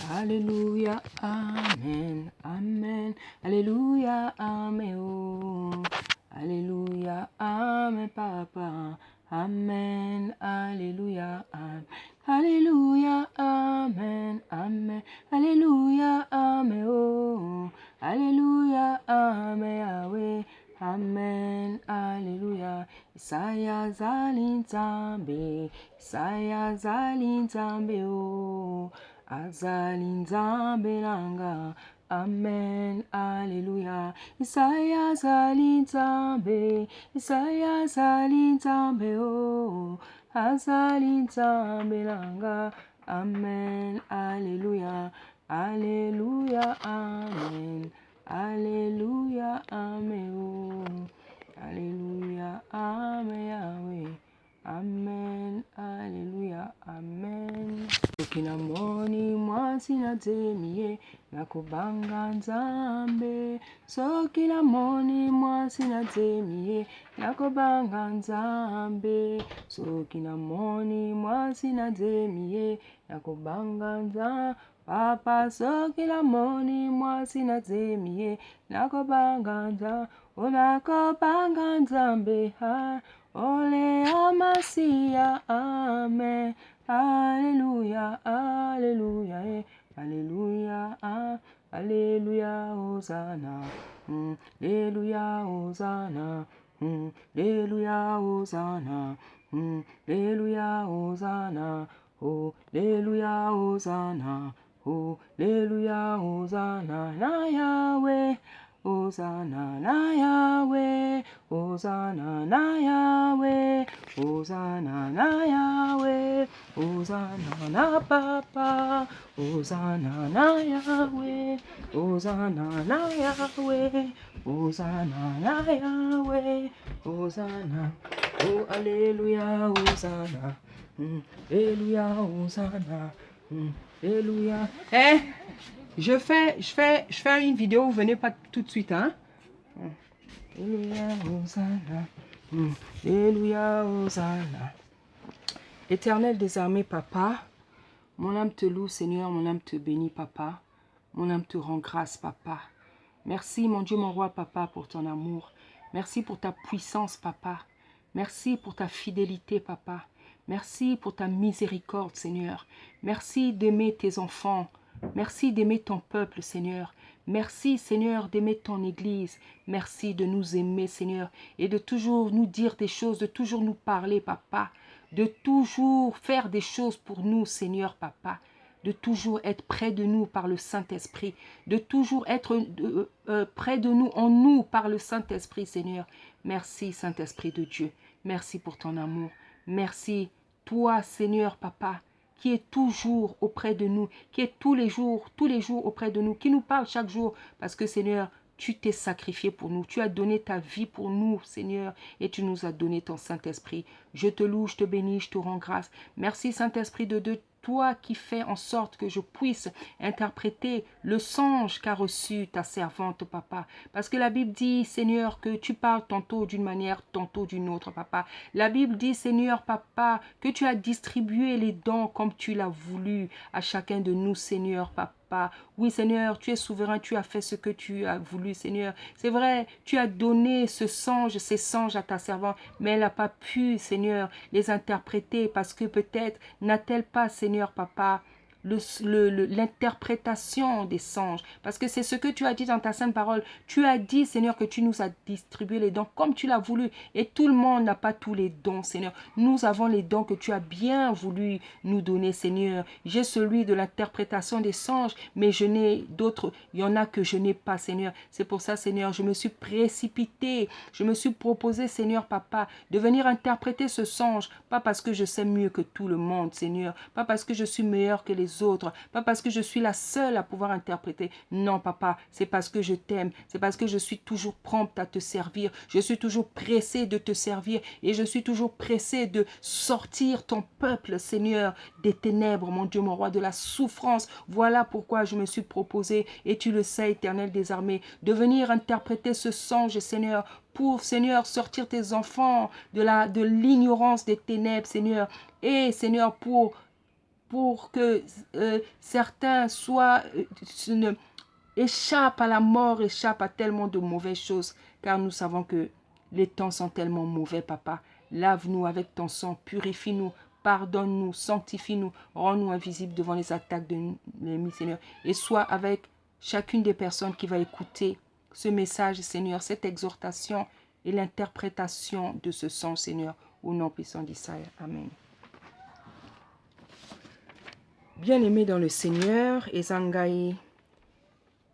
Alléluia, Amen, Amen. Alléluia, Amen, oh. Alléluia, Amen, Papa. Amen, Alléluia, Amen. Alléluia, Amen, Amen. Alléluia, Amen, oh. Alléluia, Amen, Yahweh. Amen, Alléluia. Isaiah zalinzambe, Isaiah zalinzambe, oh. Azalinzambe nanga. Amen, Alléluia. Isaiah zalinzambe, Isaiah zalinzambe, oh. Azalinzambe nanga. Amen, Alléluia. Alléluia, Amen. Alléluia, Amen, oh. Alléluia, Amen, Yahweh. Amen, Alléluia, Amen. Kina moni mwasi na temie na kubanga nzambe. So kina moni mwasi na temie na kubanga nzambe. So kina moni mwasi na temie na kubanga nzambe. Papa so kila moni mwasi na temie na kubanga nzambe. Ona kubanga nzambe ha. Ole amasia, amen. Alléluia, Alléluia, Alléluia, Alléluia, Hosanna, Alléluia, Hosanna, Alléluia, Hosanna, Alléluia, Hosanna, oh, Alléluia, Hosanna, oh, Alléluia, Hosanna, na Yahweh. Hosanna na Yahweh, Hosanna na Yahweh, Hosanna na Yahweh, Hosanna na Papa, Hosanna na Yahweh, Hosanna na Yahweh, Hosanna na Yahweh, Hosanna, oh Alléluia, Hosanna, Alléluia, Hosanna, Alléluia. Je fais une vidéo, venez pas tout de suite, hein. Alléluia, Hosanna. Alléluia, Hosanna. Éternel des armées, Papa, mon âme te loue, Seigneur, mon âme te bénit, Papa. Mon âme te rend grâce, Papa. Merci, mon Dieu, mon roi, Papa, pour ton amour. Merci pour ta puissance, Papa. Merci pour ta fidélité, Papa. Merci pour ta miséricorde, Seigneur. Merci d'aimer tes enfants. Merci d'aimer ton peuple, Seigneur. Merci, Seigneur, d'aimer ton Église. Merci de nous aimer, Seigneur, et de toujours nous dire des choses, de toujours nous parler, Papa. De toujours faire des choses pour nous, Seigneur, Papa. De toujours être près de nous par le Saint-Esprit. De toujours être près de nous, en nous, par le Saint-Esprit, Seigneur. Merci, Saint-Esprit de Dieu. Merci pour ton amour. Merci, toi, Seigneur, Papa, qui est toujours auprès de nous, qui est tous les jours auprès de nous, qui nous parle chaque jour, parce que Seigneur, tu t'es sacrifié pour nous, tu as donné ta vie pour nous, Seigneur, et tu nous as donné ton Saint-Esprit. Je te loue, je te bénis, je te rends grâce. Merci Saint-Esprit de Dieu, toi qui fais en sorte que je puisse interpréter le songe qu'a reçu ta servante, Papa. Parce que la Bible dit, Seigneur, que tu parles tantôt d'une manière, tantôt d'une autre, Papa. La Bible dit, Seigneur, Papa, que tu as distribué les dons comme tu l'as voulu à chacun de nous, Seigneur, Papa. Oui, Seigneur, tu es souverain, tu as fait ce que tu as voulu, Seigneur. C'est vrai, tu as donné ces songes à ta servante, mais elle n'a pas pu, Seigneur, les interpréter parce que peut-être n'a-t-elle pas, Seigneur, Papa, l'interprétation des songes. Parce que c'est ce que tu as dit dans ta sainte parole. Tu as dit, Seigneur, que tu nous as distribué les dons comme tu l'as voulu. Et tout le monde n'a pas tous les dons, Seigneur. Nous avons les dons que tu as bien voulu nous donner, Seigneur. J'ai celui de l'interprétation des songes, mais je n'ai d'autres. Il y en a que je n'ai pas, Seigneur. C'est pour ça, Seigneur, je me suis précipité. Je me suis proposé, Seigneur, Papa, de venir interpréter ce songe. Pas parce que je sais mieux que tout le monde, Seigneur. Pas parce que je suis meilleur que les autres, pas parce que je suis la seule à pouvoir interpréter. Non, Papa, c'est parce que je t'aime, c'est parce que je suis toujours prompte à te servir, je suis toujours pressé de te servir et je suis toujours pressé de sortir ton peuple, Seigneur, des ténèbres, mon Dieu, mon roi, de la souffrance. Voilà pourquoi je me suis proposé, et tu le sais, Éternel des armées, de venir interpréter ce songe, Seigneur, pour, Seigneur, sortir tes enfants de l'ignorance des ténèbres, Seigneur, et, Seigneur, pour pour que certains échappent à la mort, échappent à tellement de mauvaises choses, car nous savons que les temps sont tellement mauvais, papa. Lave-nous avec ton sang, purifie-nous, pardonne-nous, sanctifie-nous, rends-nous invisibles devant les attaques de l'ennemi, Seigneur. Et sois avec chacune des personnes qui va écouter ce message, Seigneur, cette exhortation et l'interprétation de ce sang, Seigneur, au nom puissant d'Israël. Amen. Bien-aimés dans le Seigneur, Ezangaï,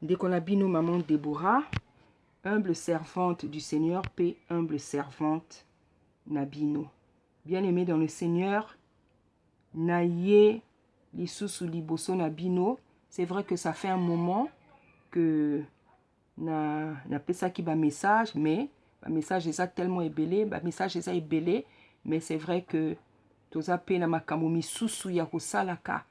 Dekonabino Maman Déborah, humble servante du Seigneur, paix, humble servante Nabino. Bien-aimés dans le Seigneur, Naye Lisusu Liboso Nabino, c'est vrai que ça fait un moment que na pesa ki ba message, mais ba message est tellement ébélé, ba message est ébélé, mais c'est vrai que toza pe na makambo misusu ya kosalaka,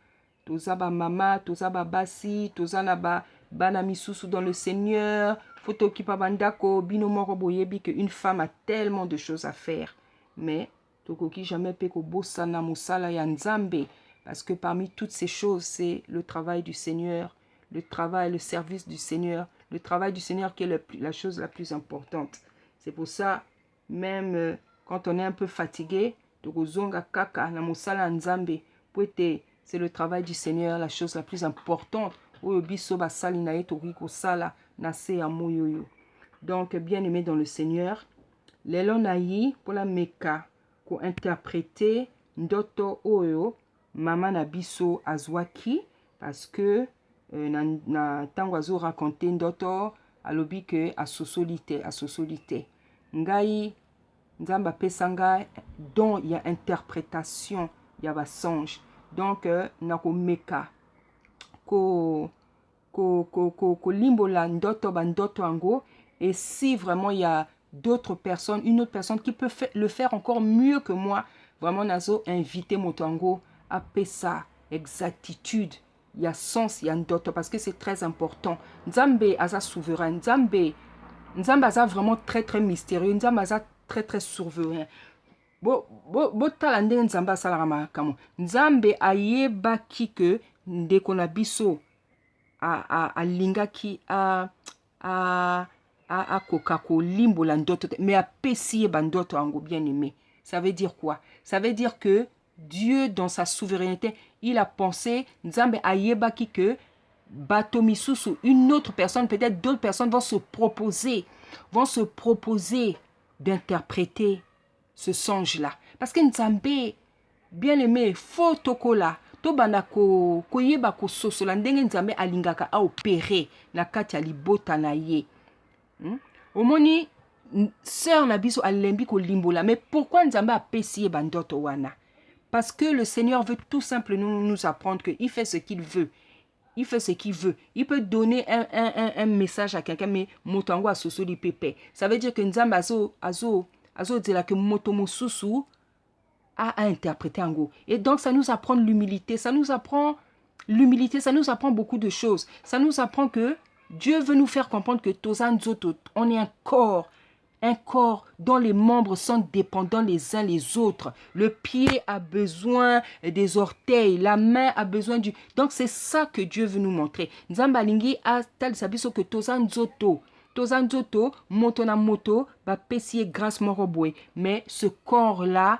toza ba mama, toza ba basi, toza na ba bana misusu dans le Seigneur, photo ki pa bandako, bino moko boyebi que une femme a tellement de choses à faire, mais tokoki jamais pe ko bosana musala ya nzambe, parce que parmi toutes ces choses, c'est le travail du Seigneur, le travail, le service du Seigneur, le travail du Seigneur qui est la chose la plus importante. C'est pour ça, même quand on est un peu fatigué, c'est le travail du Seigneur, la chose la plus importante. Donc, bien aimé dans le Seigneur, Lelonayi pour la Meka, pour interpréter Ndoto Oyo, Mama Nabiso Azwaki, parce que na tango azo raconter Ndoto alobi que asosolite ngai nzamba pesanga dont il y a interprétation il y a songe donc na ko meka ko limbola ndoto ba ndoto ango, et si vraiment il y a d'autres personnes, une autre personne qui peut le faire encore mieux que moi, vraiment nazo inviter motango à pesa exactitude. Il y a sens, il y a ndoto, parce que c'est très important. Nzambe aza souverain, Nzambe aza vraiment très très mystérieux, Nzambe aza très très souverain. Bo tala ndenge Nzambe asalaka makambo. Nzambe ayebaki ke ndeko na biso alingaki akoka kolimbola ndoto te, mais apesi ye bandoto ango, bien aimé. Ça veut dire quoi? Ça veut dire que Dieu, dans sa souveraineté, il a pensé, Nzambe ayebaki que bato misusu, une autre personne, peut-être d'autres personnes vont se proposer d'interpréter ce songe-là. Parce que Nzambe, bien aimé, faut tokola, to bana ko yeba ko sosola ndenge Nzambe alingaka a opérer na kati ya libota na ye. Omoni sœur na biso alembi ko limbola, mais pourquoi Nzambe apesi ye bandoto wana? Parce que le Seigneur veut tout simplement nous apprendre qu'il fait ce qu'il veut. Il fait ce qu'il veut. Il peut donner un message à quelqu'un, mais motango a sosoli pepe. Ça veut dire que Nzambe azo dira que motomo susu a interprété en gros. Et donc ça nous apprend l'humilité. Ça nous apprend beaucoup de choses. Ça nous apprend que Dieu veut nous faire comprendre que Tozan Zoto, on est un corps dont les membres sont dépendants les uns les autres. Le pied a besoin des orteils, la main a besoin du... Donc c'est ça que Dieu veut nous montrer. Nzambalingi a tel sabiso que Tozan Zoto, moto na moto, ba pesier grâce moroboué. Mais ce corps-là,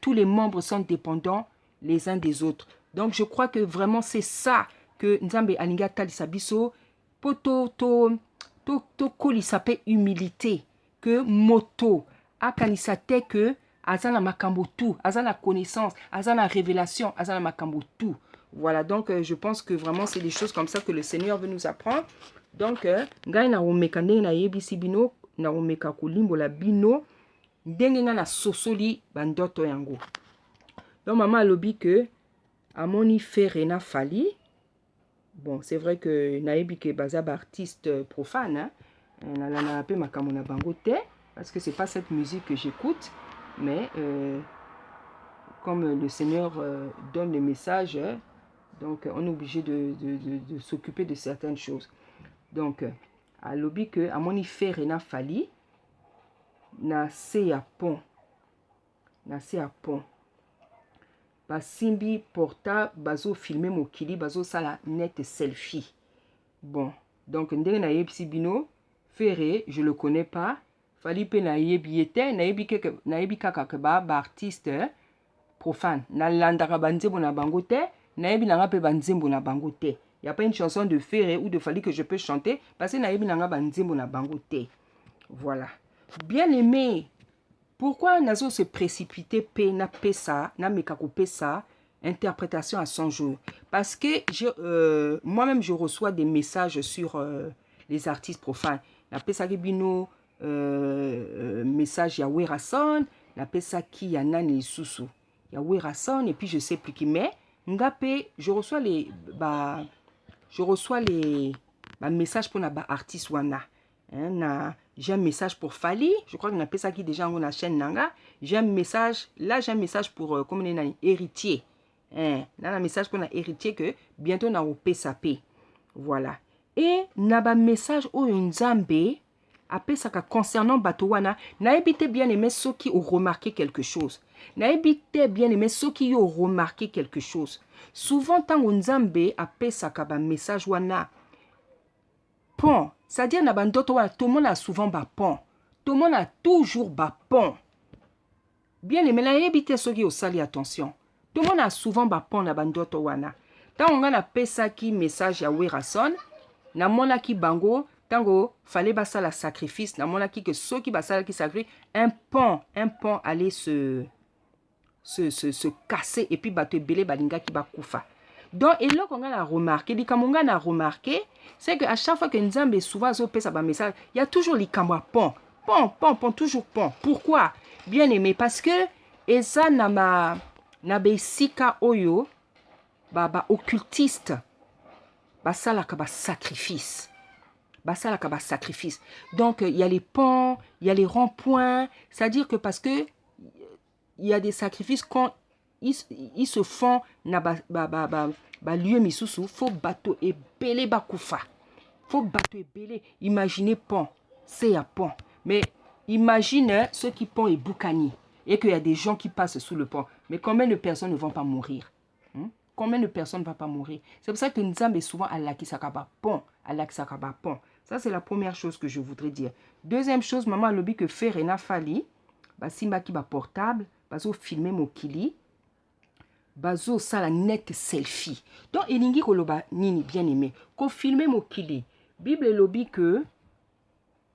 tous les membres sont dépendants les uns des autres. Donc je crois que vraiment c'est ça que Nzambe alinga tal sabiso poto to kolisape humilité, que moto akanisate que azana makambo tout, azana connaissance, azana révélation, azana makambo tout. Voilà, donc je pense que vraiment c'est des choses comme ça que le Seigneur veut nous apprendre. Donc ngai na omeka ndenge na yebisi bino, na omeka kolimbola bino ndenge nga na sosoli bandoto yango. Donc maman alobi que amoni Ferena Fali. Bon, c'est vrai que naebi ke bazab artiste profane, hein. Nalana ape makamona bangote, parce que c'est pas cette musique que j'écoute, mais comme le Seigneur donne le message, donc on est obligé de s'occuper de certaines choses. Donc, à l'obi que amoni Ferena Fali na se ya pont, basimbi portable bazo filmer mokili bazo sala net selfie. Bon, donc ndenge na yebisi bino Ferré, je le connais pas. Fali pe na yebi ete na yebi kaka ke ba artiste profane. Na landaka banzembo na bango te, na yebi nanga pe banzembo na bango te. Y a pas une chanson de Ferré ou de Fali que je peux chanter parce que na yebi nanga banzembo na bango te. Voilà. Bien aimé. Pourquoi nazo se précipiter pe na pesa, na mekako pesa interprétation à son jour? Parce que moi-même je reçois des messages sur les artistes profanes. La pesa bino message Yahweh Rasson, la pesa qui yana ni susu. Yahweh Rasson et puis je sais plus qui mais ngape je reçois les messages pour na artiste wana. Hein, j'ai un message pour Fali, je crois qu'on appelle ça qui déjà dans la chaîne Nanga. J'ai un message, là j'ai un message pour comme on est héritier. Hein, là un message pour un héritier que bientôt on a au PSAP. Voilà. Et naba message au Nzambe après ça concernant Batowana, n'a évité bien aimé ceux qui ont remarqué quelque chose. N'a évité bien aimé ceux qui ont remarqué quelque chose. Souvent tant Nzambe après ça message wana pont. C'est-à-dire, tout le monde a souvent un pont. Tout le monde a toujours un pont. Bien aimé, là, évitez ceux qui ont sali attention. Tout le monde a souvent un pont na bandoto wana. Tant on a appelé ça qui message Yahweh Rasson, na mona ki bango, tango fallait basa la sacrifice, na mona ki que ceux qui basa qui sacrifice, un pont allait se casser et puis bato belé balinga ki ba kufa. Donc, et là qu'on a remarqué, c'est qu'à chaque fois que Nzambe souvent pèse un message, il y a toujours les camas pont, toujours pont. Pourquoi? Bien aimé, parce que eza na besika oyo, occultiste, salaka sacrifice. Salaka sacrifice. Donc, il y a les ponts, il y a les ronds-points, c'est-à-dire que parce que il y a des sacrifices quand ils se font na lieu misusu, faut bateau et belé bakufa. Faut bateau et belé. Imaginez pont, c'est un pont. Mais imagine ceux qui pont et boukani et qu'il y a des gens qui passent sous le pont. Mais combien de personnes ne vont pas mourir? Combien de personnes ne vont pas mourir? C'est pour ça que Nzambe est souvent à la kisakaba pont, à la kisakaba pont. Ça c'est la première chose que je voudrais dire. Deuxième chose, maman a lobby que Ferré na Fali, simba qui ba portable, bazo filmer mokili. Bazo sala net selfie. Donc, elingi koloba nini bien aimé. Ko filmer mokili. Bible lobby que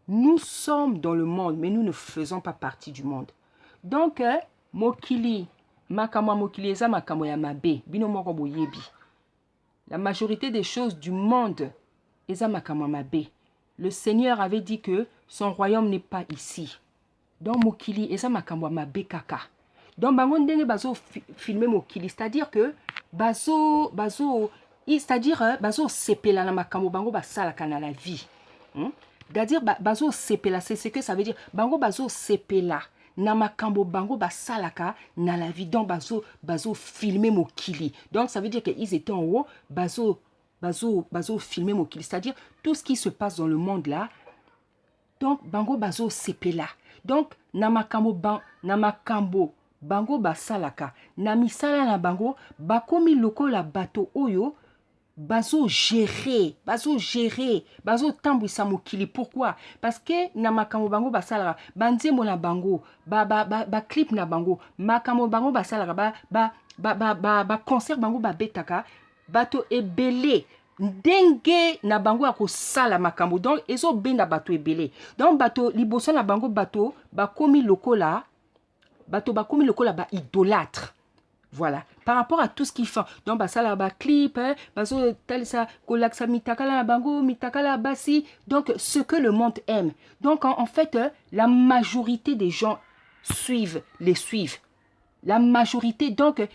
nous sommes dans le monde, mais nous ne faisons pas partie du monde. Donc, mokili, makamwa mokili eza makamwa ya mabe. Bino moko boyebi. La majorité des choses du monde eza makamwa mabe. Le Seigneur avait dit que son royaume n'est pas ici. Donc, mokili eza makamwa mabe kaka. Donc, bango ndenge bazo filmer mokili, c'est-à-dire que bazo sepela na makambo bango basalaka na la vie. C'est-à-dire bazo sepela, c'est ce que ça veut dire. Bango bazo sepela na makambo bango basalaka na la vie. Donc, bazo filmer mokili. Donc, ça veut dire qu'ils étaient en haut, bazo filmer mokili. C'est-à-dire tout ce qui se passe dans le monde là. Donc, bango bazo sepela. Donc, na makambo bango basalaka na misala na bango bakomi lokola bato oyo bazo gérer bazo tambwisa mokili. Pourquoi? Parce que na makambo bango basalaka banzembo na bango clip na bango makambo bango basalaka concert bango betaka bato ebele ndenge na bango ya kosala makambo. Donc ezo benda bato ebele. Donc bato liboso na bango bato bakomi lokola idolâtre. Voilà. Par rapport à tout ce qu'ils font. Donc, ça là, clip, donc, ce que le monde aime. Donc, en fait, la majorité des gens les suivent. La majorité, donc,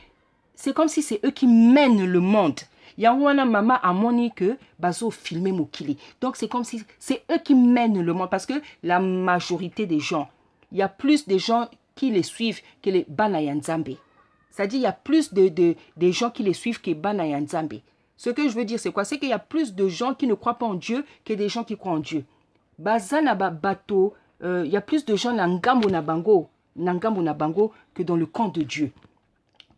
c'est comme si c'est eux qui mènent le monde. Il y a un maman à moni que bazo filmer mokili. Donc, c'est comme si c'est eux qui mènent le monde. Parce que la majorité des gens, il y a plus de gens qui les suivent que les Bana Nzambe. C'est-à-dire, il y a plus des gens qui les suivent que Bana Nzambe. Ce que je veux dire, c'est quoi? C'est qu'il y a plus de gens qui ne croient pas en Dieu que des gens qui croient en Dieu. Bazana bato, il y a plus de gens na ngambo na bango que dans le camp de Dieu.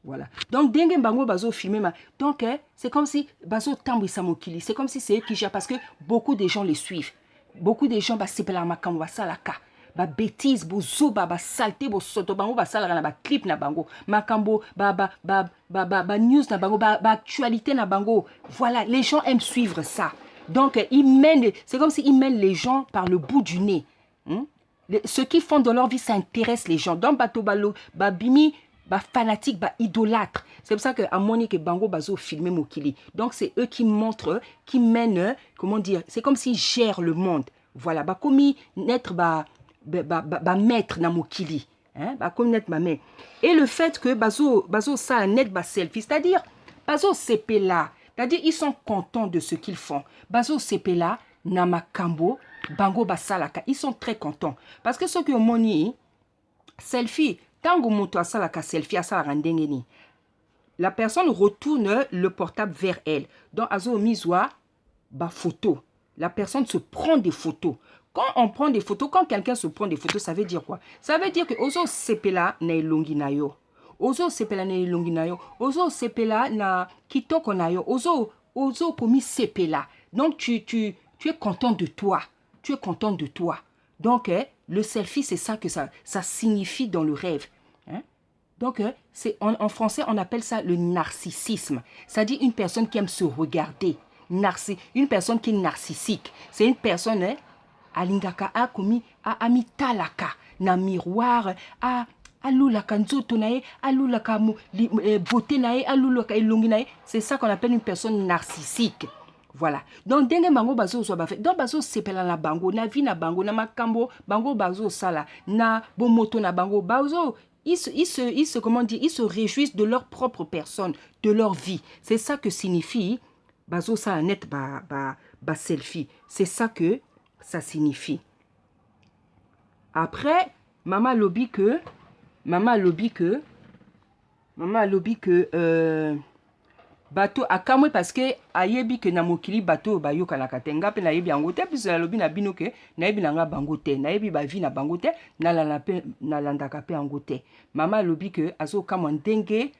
Voilà. Donc, dengue bango bazo filmé. Donc, c'est comme si bazo tambo samokili. C'est comme si c'est eux qui gèrent parce que beaucoup de gens les suivent. Beaucoup de gens, c'est la makambo, basalaka. Ba bêtise, bo zoba, ba saleté, bo soto bango, ba salaka na ba clip na bango. Makambo, ba news na bango, ba actualité na bango. Voilà, les gens aiment suivre ça. Donc, c'est comme s'ils mènent les gens par le bout du nez. Ce qu'ils font dans leur vie, ça intéresse les gens. Donc, bato balo, ba bimi, ba fanatique, ba idolâtre. C'est pour ça que à Monique et Bango bazo filmé Mokili. Donc c'est eux qui montrent, qui mènent, comment dire, c'est comme s'ils gèrent le monde. Voilà, ba commis naître ba maître na Mokili. Hein, ba comme naître ma mère. Et le fait que bazo ça net ba selfie, c'est-à-dire bazo CP là, c'est-à-dire ils sont contents de ce qu'ils font. Bazo CP là, namakambo, Bango basalaka, ils sont très contents parce que ceux qui ont moni selfie. Tango moto asalaka selfie asalaka ndengeni. La personne retourne le portable vers elle. Donc azo miswa ba photo. La personne se prend des photos. Quand on prend des photos, quand quelqu'un se prend des photos, ça veut dire quoi? Ça veut dire que ozo sepela na elongi na yo. Ozo sepela na elongi na yo. Ozo sepela na kitoko na yo. Ozo komi sepela. Donc tu es content de toi. Tu es content de toi. Donc le selfie, c'est ça que ça signifie dans le rêve. Hein? Donc, en français, on appelle ça le narcissisme. C'est-à-dire une personne qui aime se regarder. Une personne qui est narcissique. C'est une personne, alingaka a komi, a amitalaka, na miroir, a alulaka nzoto nae, alulaka beauté nae, alulaka elongi nae. C'est ça qu'on appelle une personne narcissique. Voilà. Donc, dengue bango bazo so ba fait. Donc, bazo sepela na bango, na vi na bango, na makambo, bango bazo sala, na bomoto na bango, bazo. Ils se réjouissent de leur propre personne, de leur vie. C'est ça que signifie bazo sa net ba selfie. C'est ça que ça signifie. Après, maman lobby que bateau akamwe parce que ayebi que na mokili bateau bayoka na katenga pe nayebi angote puis la lobby na bino que nayebi nanga bangote nayebi ba vie na bangote na landaka pe angote mama lobby que azo kamwa ndenge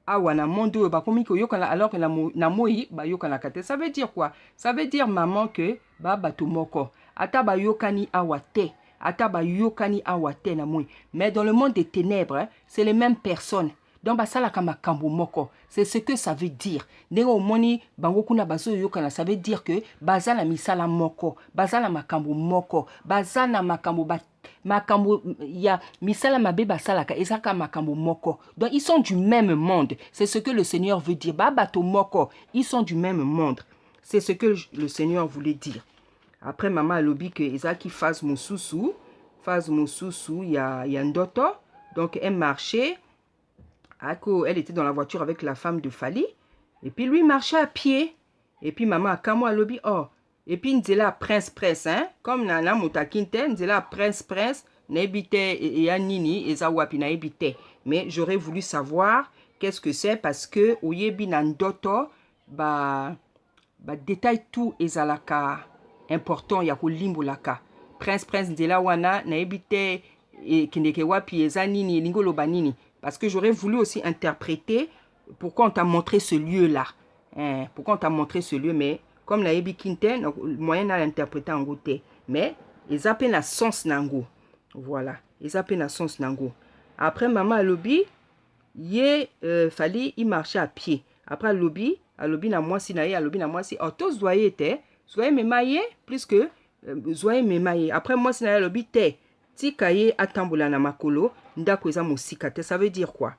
awa na mondo ba komi ko yoka alors que na moi bayoka na kate. Ça veut dire quoi? Ça veut dire maman que ba bateau moko ata bayokani awa te ata bayokani awa te na moi mais dans le monde des ténèbres c'est les mêmes personnes. Donc basala kama kambo moko, c'est ce que ça veut dire. Nengo moni bango kuna baso yokana, ça veut dire que bazala misala moko, bazala makambo moko, bazala makambo makambo ya misala mabe basala ka ezaka makambo moko. Donc ils sont du même monde. C'est ce que le Seigneur veut dire. Babato moko, ils sont du même monde. C'est ce que le Seigneur voulait dire. Après maman a lobby que ezaki phase mosusu, il y a ndoto. Donc elle marchait. Elle était dans la voiture avec la femme de Fali. Et puis lui marchait à pied. Et puis maman a kamo à lobby. Oh. Et puis Nzela prince, hein. Comme Nana Motakinte, Nzela prince. N'habite et Nini et Zawapi n'habite. Mais j'aurais voulu savoir qu'est-ce que c'est parce que Oyebi Nandoto, détail tout ezalaka important ya ko limbolaka. Prince Nzela wana n'habite et Kendeke Wapi et Zanini Lingolo Banini. Parce que j'aurais voulu aussi interpréter pourquoi on t'a montré ce lieu-là. Hein, pourquoi on t'a montré ce lieu, mais comme la Ebi Kinten, le moyen à l'interpréter en goûter. Mais ils appellent la sens nango. Voilà, ils appellent la sens nango. Après, maman à lobby, fallait y marcher à pied. Après, à lobby na moi si naïe, à lobby na moi si. Oh, tous zoyé était, zoyé me maillé, plus que zoyé me maillé. Après, moi si naïe, à lobby t'es. Tikaye atamboula na makolo, ndako eza mosikate. Ça veut dire quoi?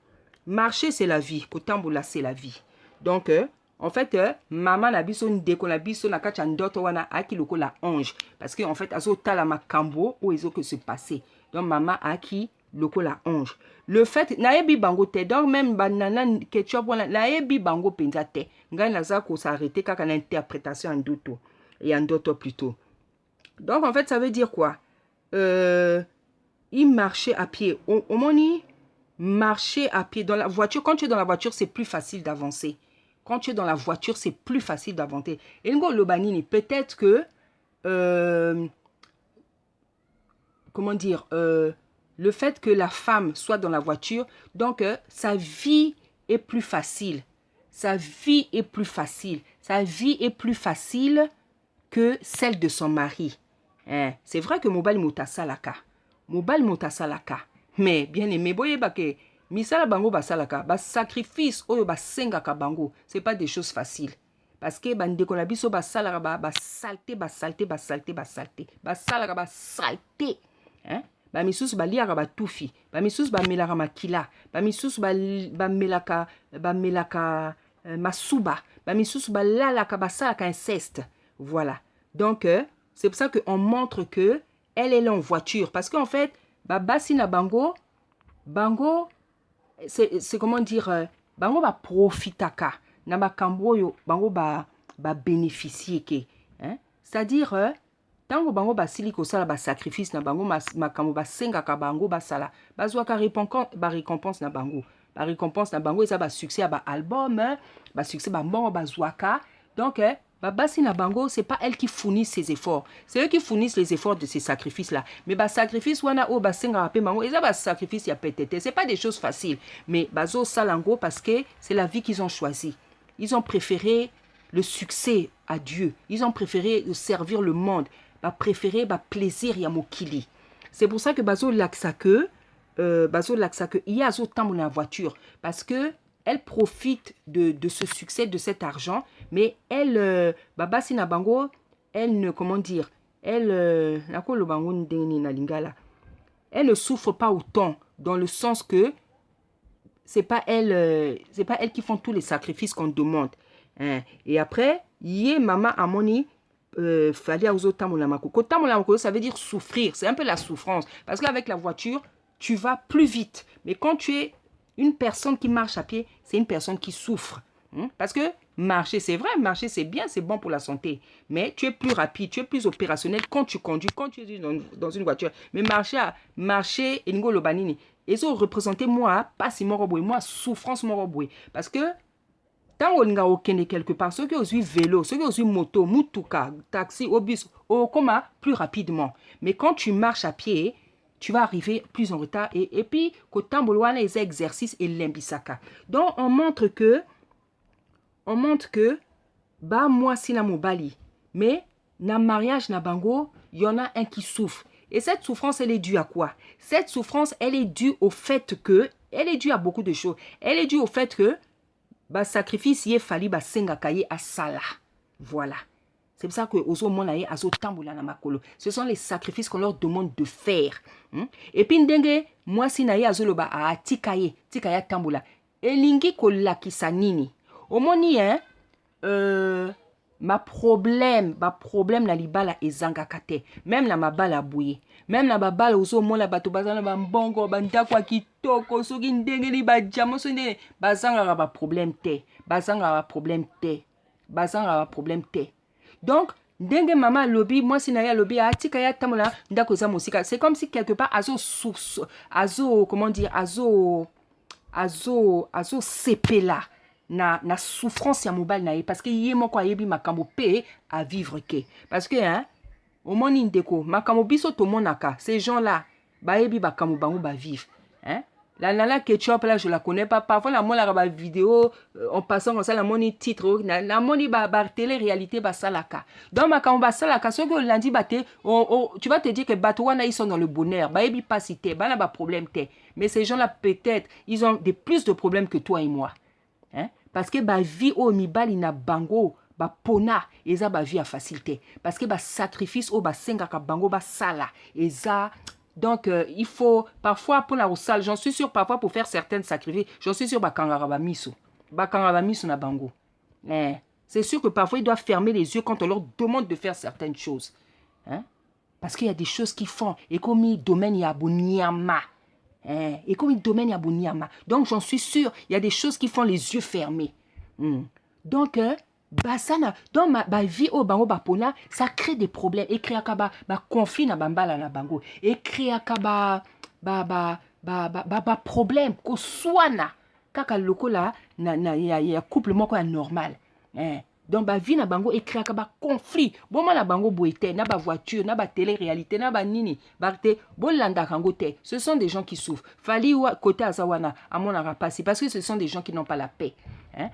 Marcher c'est la vie, kotamboula c'est la vie. Donc en fait maman na biso ndeko na biso na kacha ndoto wana aki loko la ange parce que en fait azo tala makambo ou ezo que se passer. Donc maman aki loko la ange. Le fait naebi bango te donc même banana ketchup wana naebi bango penza te. Ngai naza ko s'arrêter kaka na interprétation en ndoto et en ndoto plutôt. Donc en fait ça veut dire quoi? Il marchait à pied. Au moni, marcher à pied dans la voiture. Quand tu es dans la voiture, c'est plus facile d'avancer. Quand tu es dans la voiture, c'est plus facile d'avancer. Et Lobanini, peut-être que comment dire, le fait que la femme soit dans la voiture, donc sa vie est plus facile. Sa vie est plus facile. Sa vie est plus facile que celle de son mari. Hein? C'est vrai que mobile motasalaka. Mobile motasalaka. Mais bien aimé, boye bake. Misala bango basalaka. Ba sacrifice oyo basengaka bango. C'est pas des choses faciles. Parce que bande ko na biso basalaka ba saleté. Basalaka ba saleté. Hein? Ba misusu baliaka ba tufi. Ba misusu ba melaka makila. Ba misusu ba melaka masuba. Ba misusu ba lalaka basalaka inceste. Voilà. Donc, c'est pour ça qu'on montre que elle est là en voiture. Parce qu'en fait, basi na bango, c'est comment dire, bango ba profitaka. Na ba kamboyo, bango ba bénéficier ke. Hein? C'est-à-dire, tango bango ba siliko sala ba sacrifice na bango, makambo ba senga ka bango ba sala. Bazwaka récompense na bango. Ba récompense na bango, ça ba succès ba album, ba succès ba mbongo ba zwaka. Donc, basi na bango, c'est pas elle qui fournit ses efforts. C'est eux qui fournissent les efforts de ces sacrifices-là. Mais sacrifice, wana o basenga rape bango, et ça sacrifice ya pétété. C'est pas des choses faciles. Mais bazo salango parce que c'est la vie qu'ils ont choisie. Ils ont préféré le succès à Dieu. Ils ont préféré servir le monde. Préféré plaisir ya mokili. C'est pour ça que bazo laksa que il y a zo tambo na voiture parce que elle profite de ce succès, de cet argent, mais elle, basi na bango, elle ne, comment dire, elle ne souffre pas autant, dans le sens que c'est pas elle qui font tous les sacrifices qu'on demande. Hein. Et après, yé mama amoni, fallait aux tamoulamako. Tamoulamako, ça veut dire souffrir, c'est un peu la souffrance, parce qu'avec la voiture, tu vas plus vite, mais quand tu es une personne qui marche à pied, c'est une personne qui souffre. Parce que marcher, c'est vrai, marcher, c'est bien, c'est bon pour la santé. Mais tu es plus rapide, tu es plus opérationnel quand tu conduis, quand tu es dans une voiture. Mais marcher, et ngo lobanini. Et ça représenter moi, pas si moi, souffrance moroboué. Parce que, tant qu'on a aucun quelque part, ceux qui ont eu vélo, ceux qui ont eu moto, mutuka, taxi, au bus, au coma, plus rapidement. Mais quand tu marches à pied, tu vas arriver plus en retard. Et puis, quand on les exercices et l'imbisaka. Donc, on montre que, moi, si na mobali, mais, na mariage, na bango, il y en a un qui souffre. Et cette souffrance, elle est due à quoi? Cette souffrance, elle est due au fait que, elle est due à beaucoup de choses. Elle est due au fait que, sacrifice, il fallait, senga kaye à sala. Voilà. C'est pour ça que ce sont les sacrifices qu'on leur demande de faire. Et puis, moi, si naye azoloba a tikaye tambula. Elingi kolakisa nini. Omoni, ma problème na libala ezanga kate. Même na mabala bouye. Même na babala ozo mona bato bazana ba mbongo bandako kitoko soki ndenge li ba jamo so ndenge bazanga ba problème te. Donc, ndenge mama lobby, moi si naya lobby a tikaya tamola ndako za musika. C'est comme si quelque part azo sepela na souffrance ya mobile na ye parce que yé moko ayebi makambo pe à vivre ke. Parce que au moni ndeko makambo biso to monaka ces gens-là bayebi makambo bango ba vivre. Hein? La Nana Ketchup, là, je la connais pas. Parfois, la mona la vidéo, en passant comme ça, la moni titre, la moni télé-réalité, salaka. Donc, ma quand salaka, ce que lundi baté, tu vas te dire que Batouana, ils sont dans le bonheur. Bah, ils pas cité, bah, là, problème, mais ces gens-là, peut-être, ils ont plus de problèmes que toi et moi. Hein? Parce que, bah, vie au mibali na bango, bah, pona, et ça, bah, vie à facilité. Parce que, bah, sacrifice, bah, sengaka bango, bah, sala, et ça, donc, il faut, parfois, pour la salle, j'en suis sûr, parfois, pour faire certains sacrifices, j'en suis sûr, bakangarabamis na bango. C'est sûr que parfois, ils doivent fermer les yeux quand on leur demande de faire certaines choses. Hein? Parce qu'il y a des choses qu'ils font. Et comme il domaine y a boniama. Donc, j'en suis sûr, il y a des choses qui font les yeux fermés. Donc, basana dans ma vie au bango bapona ça crée des problèmes et crée akaba conflit na bambala na bango et crée akaba problème ko swana kaka lokola na ya couple moko ya normal donc vie na bango ekreaka ba conflit boma na bango boete na ba voiture na ba télé-réalité na ba nini barte bolanda kango te. Ce sont des gens qui souffrent. Fali wa côté azawana amona rapasi parce que ce sont des gens qui n'ont pas la paix. Hein?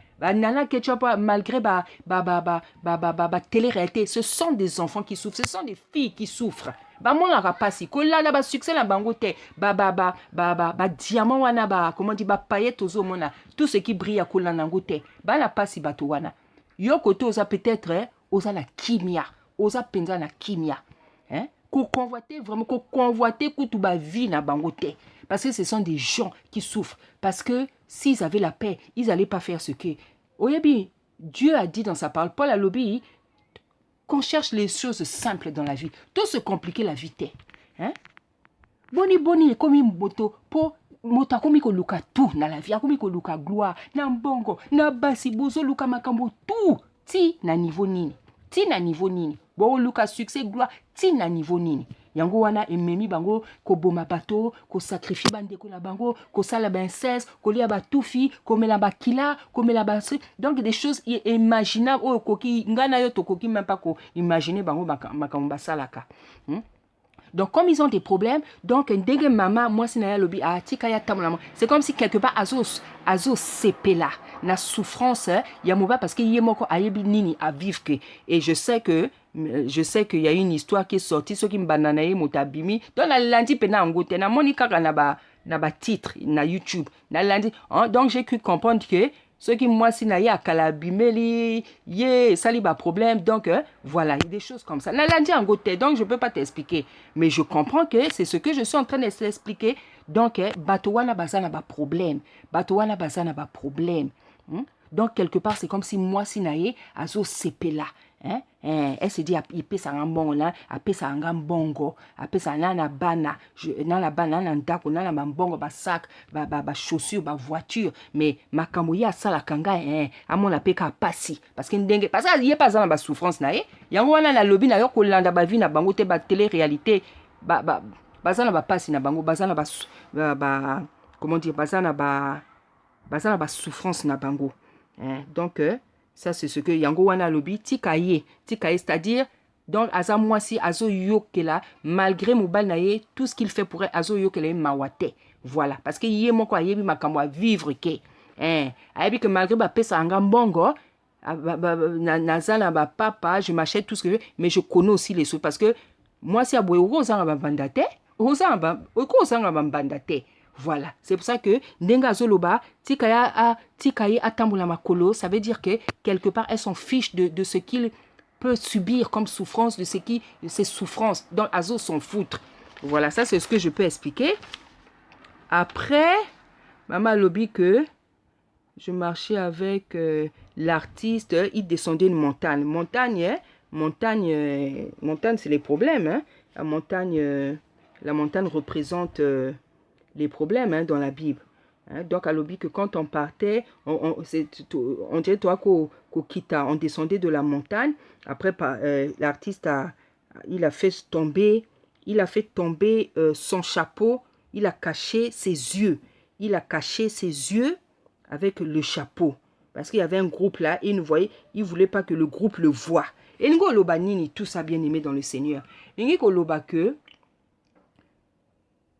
Malgré télé-réalité, ce sont des enfants qui souffrent, ce sont des filles qui souffrent. Mon rapasi, kola na ba succès la bangote, diamant wana ba, comment dit ba paillette aux mona, tout ce qui brille à kola nangote, ba la pasi bato wana. Yo kote osa peut-être, osa na kimia, osa penza na kimia. Hein? Ko convoiter vraiment, ko convoiter kutu ba vie na bangote. Parce que ce sont des gens qui souffrent. Parce que s'ils avaient la paix, ils n'allaient pas faire ce que... Oyebi, Dieu a dit dans sa parole, Paul a lobby, qu'on cherche les choses simples dans la vie. Tout se compliquer la vie. Hein? Boni, comme une moto, pour moto comme ko luka tout dans la vie, comme ko luka gloire, na mbongo, na basi bozo luka makambo tout. Ti na niveau nini? Ti na niveau nini? Bo luka succès gloire, ti na niveau nini? Yango wana ememi bango ko boma bato, ko sacrifier bandeko na bango, ko sala ba inceste, ko lia ba tufi, ko mela ba kila, ko mela ba donc des choses imaginables o koki ngana yo to koki même pas ko imaginer bango makambo basalaka. Donc, comme ils ont des problèmes, donc, ndenge mama, moi, si na lobi, c'est comme si quelque part, azo sepe là, na souffrance, yamoba, parce qu'il y a moko ayebi nini à vivre que, et je sais qu'il y a une histoire qui est sortie, ceux qui m'bananaye motabimi, donc, la lundi, pena angote, na monika na ba titre, na YouTube, na lundi, donc, j'ai cru comprendre que, ceux qui moi si na ya kalabimeli ça li ba problème donc voilà il y a des choses comme ça na lundi en gote donc je peux pas t'expliquer mais je comprends que c'est ce que je suis en train de t'expliquer donc bato wana bazana ba problème donc quelque part c'est comme si moi si na ye azo sepela hein elle se dit il peut ça en bon là après ça en bongo après ça na bana na la bana na ndako na mbongo ba sac ba chaussures ba voiture mais makambo ya sala kanga amona peka pasi parce que ndenge parce que y a pas ça na ba souffrance na ye yango wana na lobby na yo ko landa ba vie na bango te ba télé réalité baza na ba pasi na bango baza na ba comment dire baza na ba souffrance na bango donc ça c'est ce que yango wana lobi tikaye c'est-à-dire donc aza mwasi azo yokela malgré mobal naye tout ce qu'il fait pour azo yokela mawate voilà parce que yé moko ayebi makambo à vivre ke ayebi que malgré ba pesa anga mbongo nazala ba papa je m'achète tout ce que je veux mais je connais aussi les choses parce que moi si aboye ozanga ba bandate ozanga ba bandate. Voilà, c'est pour ça que Ndenga Zoloba, Tikaye Atamboula Makolo, ça veut dire que quelque part elles s'en fichent de ce qu'il peut subir comme souffrance, de ces souffrances. Donc Azo s'en foutre. Voilà, ça c'est ce que je peux expliquer. Après, Maman Lobby que je marchais avec l'artiste, il descendait une montagne. Montagne, c'est les problèmes. Hein. La montagne représente les problèmes dans la Bible. Hein. Donc, à l'objet que quand on partait, on dirait toi qu'on quitta, on descendait de la montagne. Après, l'artiste il a fait tomber son chapeau, il a caché ses yeux. Il a caché ses yeux avec le chapeau. Parce qu'il y avait un groupe là, et il ne voulait pas que le groupe le voie. Et nous, loba nini, tout ça bien aimé dans le Seigneur. Nous, loba que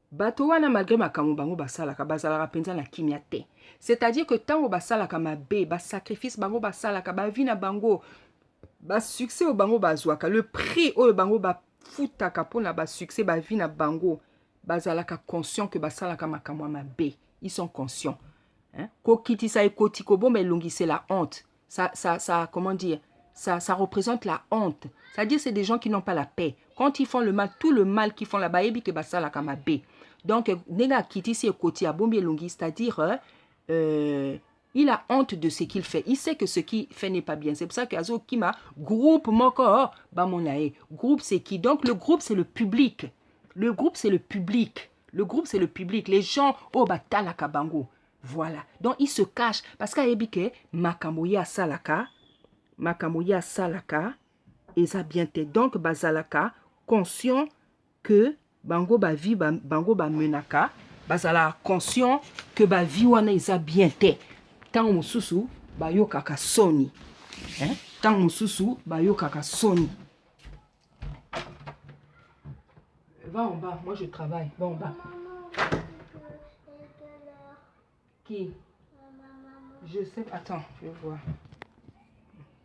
bato wana malgré makambo bango basalaka bazalaka penza na kimia te. C'est-à-dire que tango basalaka mabe, ba sacrifice bango basalaka, ba vie na bango, ba succès au bango bazwaka, le prix au bango ba futaka pona ba succès ba vie na bango, bazalaka conscient que basalaka makambo mabe. Ils sont conscients. Hein? Ko kitisa ekoti ko bo melongi c'est la honte. Ça comment dire? Ça représente la honte. C'est-à-dire c'est des gens qui n'ont pas la paix. Quand ils font le mal, tout le mal qu'ils font là-bas, ebi que basalaka mabe. Donc, nega kitisi ekoti a bombi elongi, c'est-à-dire il a honte de ce qu'il fait. Il sait que ce qu'il fait n'est pas bien. C'est pour ça que Azo Kima, groupe moko, bamonae. Groupe c'est qui? Donc le groupe c'est le public. Le groupe c'est le public. Le groupe c'est le public. Les gens, oh batala kabango. Voilà. Donc il se cache parce qu'à ebike makamboya salaka, et ça bien te. Donc bazalaka conscient que bango ba vie bango ba menaka bazala conscient que ba vie wana isa bien te tant mususu ba yokaka soni Hein? Tant mosusu, ba yo kaka soni. Va en bas, moi je travaille. Va en bas. Qui? Je sais, attends, je vais voir.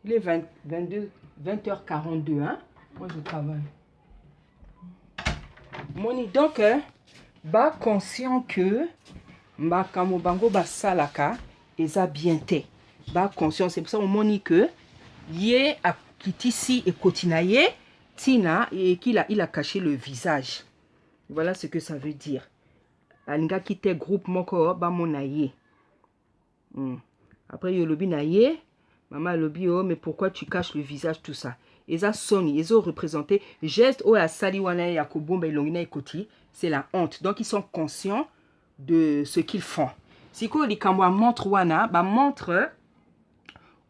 Il est 20h42, hein? Moi je travaille. Moni, donc, ba conscient que ba kamobango ba salaka, eza bien te. Ba conscient, c'est pour ça on moni que yé a kitisi et kotinaye, tina, et il a caché le visage. Voilà ce que ça veut dire. Alinga kite groupe moko ba monaye. Après yolobi naye, maman lobi oh mais pourquoi tu caches le visage tout ça? Eza soni, ils ont représenté geste o ya sali wana ya kobomba ilongina ekoti, c'est la honte. Donc ils sont conscients de ce qu'ils font. Siko likamwa montre wana, ba montre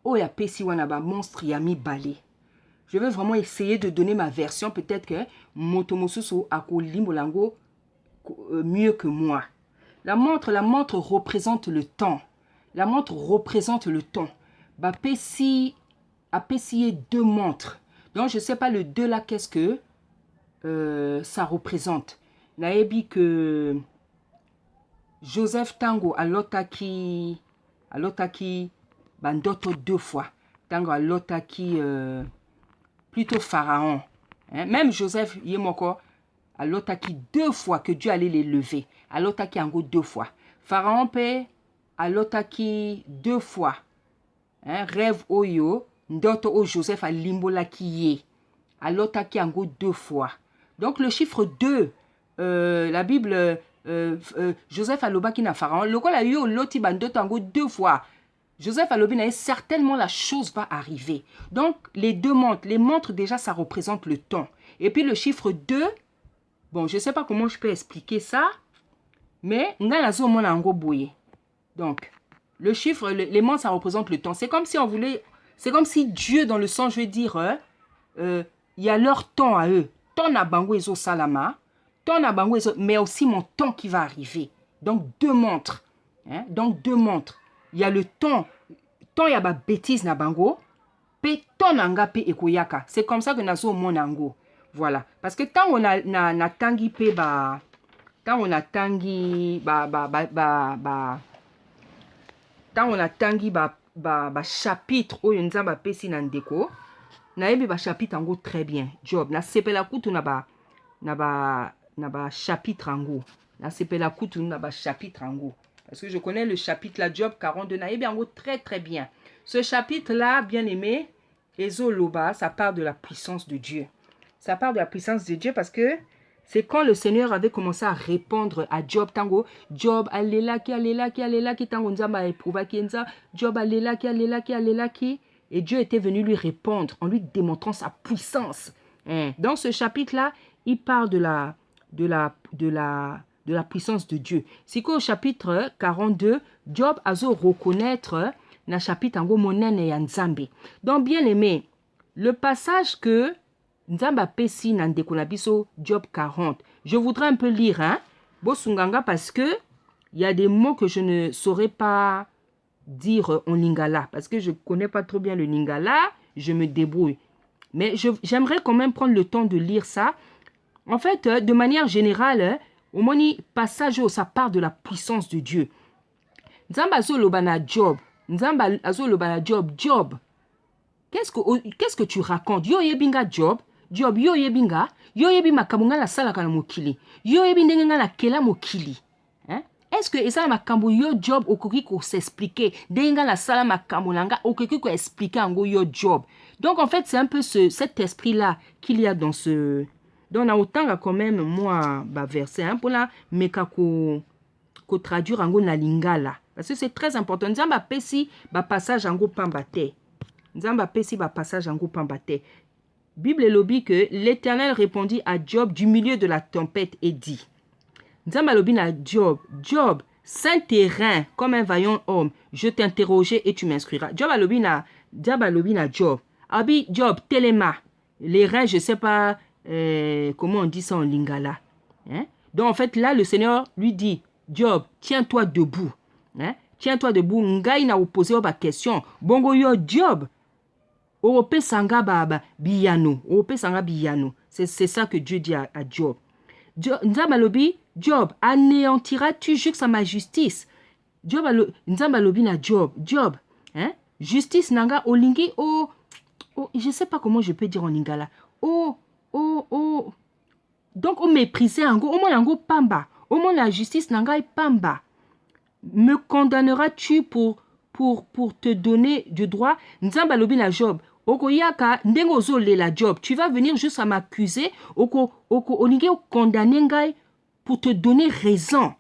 o ya pesi wana ba monstre yami balé. Je vais vraiment essayer de donner ma version, peut-être que motomosusu ako limbolango mieux que moi. La montre représente le temps. La montre représente le temps. Bah, Pessi a pessillé 2 montres. Donc, je ne sais pas le 2 là, qu'est-ce que ça représente. Naebi que Joseph Tango a lotaki bandoto 2 fois. Tango a lotaki plutôt Pharaon. Hein? Même Joseph Yemoko a lotaki 2 fois que Dieu allait les lever. A lotaki ango 2 fois. Pharaon peut a lotaki 2 fois. Hein? Rêve oyo, ndoto o Joseph a limbolaki ye. A lotaki ango 2 fois. Donc le chiffre 2, la Bible, Joseph a lobaki na Pharaon. Le quoi la yo loti bandoto ango 2 fois. Joseph Alobina, certainement la chose va arriver. Donc, les 2 montres. Les montres, déjà, ça représente le temps. Et puis, le chiffre 2, bon, je ne sais pas comment je peux expliquer ça, mais, donc, le chiffre, les montres, ça représente le temps. C'est comme si on voulait, c'est comme si Dieu, dans le sens, je veux dire, il y a leur temps à eux. Ton abango ezo salama, ton abango ezo, mais aussi mon temps qui va arriver. Donc, 2 montres. Hein? Donc, 2 montres. Il y a le temps il y a ba bêtise na bango, pe ton nanga pe ekoyaka. C'est comme ça que nazo monango. Voilà. Parce que tant on a tangi pe ba, tant on a tangi tant on a tangi ba chapitre o yonzamba pesi na ndeko, na yebi ba chapitre ango très bien. Job na sepela kutu na ba chapitre ango. Na sepela kutu na ba chapitre ango. Parce que je connais le chapitre là, Job 42, Naïbiango, très très bien. Ce chapitre-là, bien aimé, Ezo Loba, ça part de la puissance de Dieu. Ça part de la puissance de Dieu parce que c'est quand le Seigneur avait commencé à répondre à Job, tango, Job, alelaki, tango nzamba eprouva kienza, Job, alelaki, et Dieu était venu lui répondre en lui démontrant sa puissance. Dans ce chapitre-là, il parle de la puissance de Dieu. C'est qu'au chapitre 42, Job a reconnaître na chapitre ango monene ya Nzambe. Donc bien aimé, le passage que Nzamba pesi na ndeko na biso Job 40. Je voudrais un peu lire hein, Bosunganga parce que il y a des mots que je ne saurais pas dire en lingala parce que je connais pas trop bien le lingala, je me débrouille. Mais j'aimerais quand même prendre le temps de lire ça. En fait, de manière générale, au moni passage où ça part de la puissance de Dieu. Nzamba azolobana Job. Nzamba azolobana Job. Job. Qu'est-ce que tu racontes? Yo yebinga Job. Job yo yebinga. Yo yebi makambo nga la salaka na mokili. Yo yebi ndenge nga la kela mokili. Hein? Est-ce que esa makambo yo Job okoki ko s'expliquer? Ndenge nga la sala makambo nanga okoki ko expliquer ango yo Job. Donc en fait, c'est un peu cet esprit-là qu'il y a dans ce... Donc, na autant quand même, moi, verset, hein, pour la meka ko traduire en na lingala. Parce que c'est très important. Nzamba pesi, passage en go pambate. Nzamba pesi, passage en go pambate. Bible lobi que l'Éternel répondit à Job du milieu de la tempête et dit, Nzamba lobi na Job, Job, saint terrain, comme un vaillant homme, je t'interrogeai et tu m'instruiras. Job lobi na Job. Abi, Job, téléma. Les reins, je ne sais pas... comment on dit ça en lingala hein? Donc en fait là le Seigneur lui dit Job tiens-toi debout hein? Tiens-toi debout ngai na opposé ba question bongo yo Job Ope sanga baba biyano. Ope sanga biyano. C'est ça que Dieu dit à Job. Nzambalobi, Job, anéantiras-tu juste à ma justice? Job Nzambalobi na Job. Job, hein? Justice nanga olingi je sais pas comment je peux dire en lingala. Donc on méprisait ango, au moins ango pamba. Au moins la justice nanga est pamba. Me condamneras-tu pour te donner du droit? Nzambalobi na Job. Okoyaka ndengo zole la Job. Tu vas venir juste à m'accuser. Olingi condamner ngai pour te donner raison.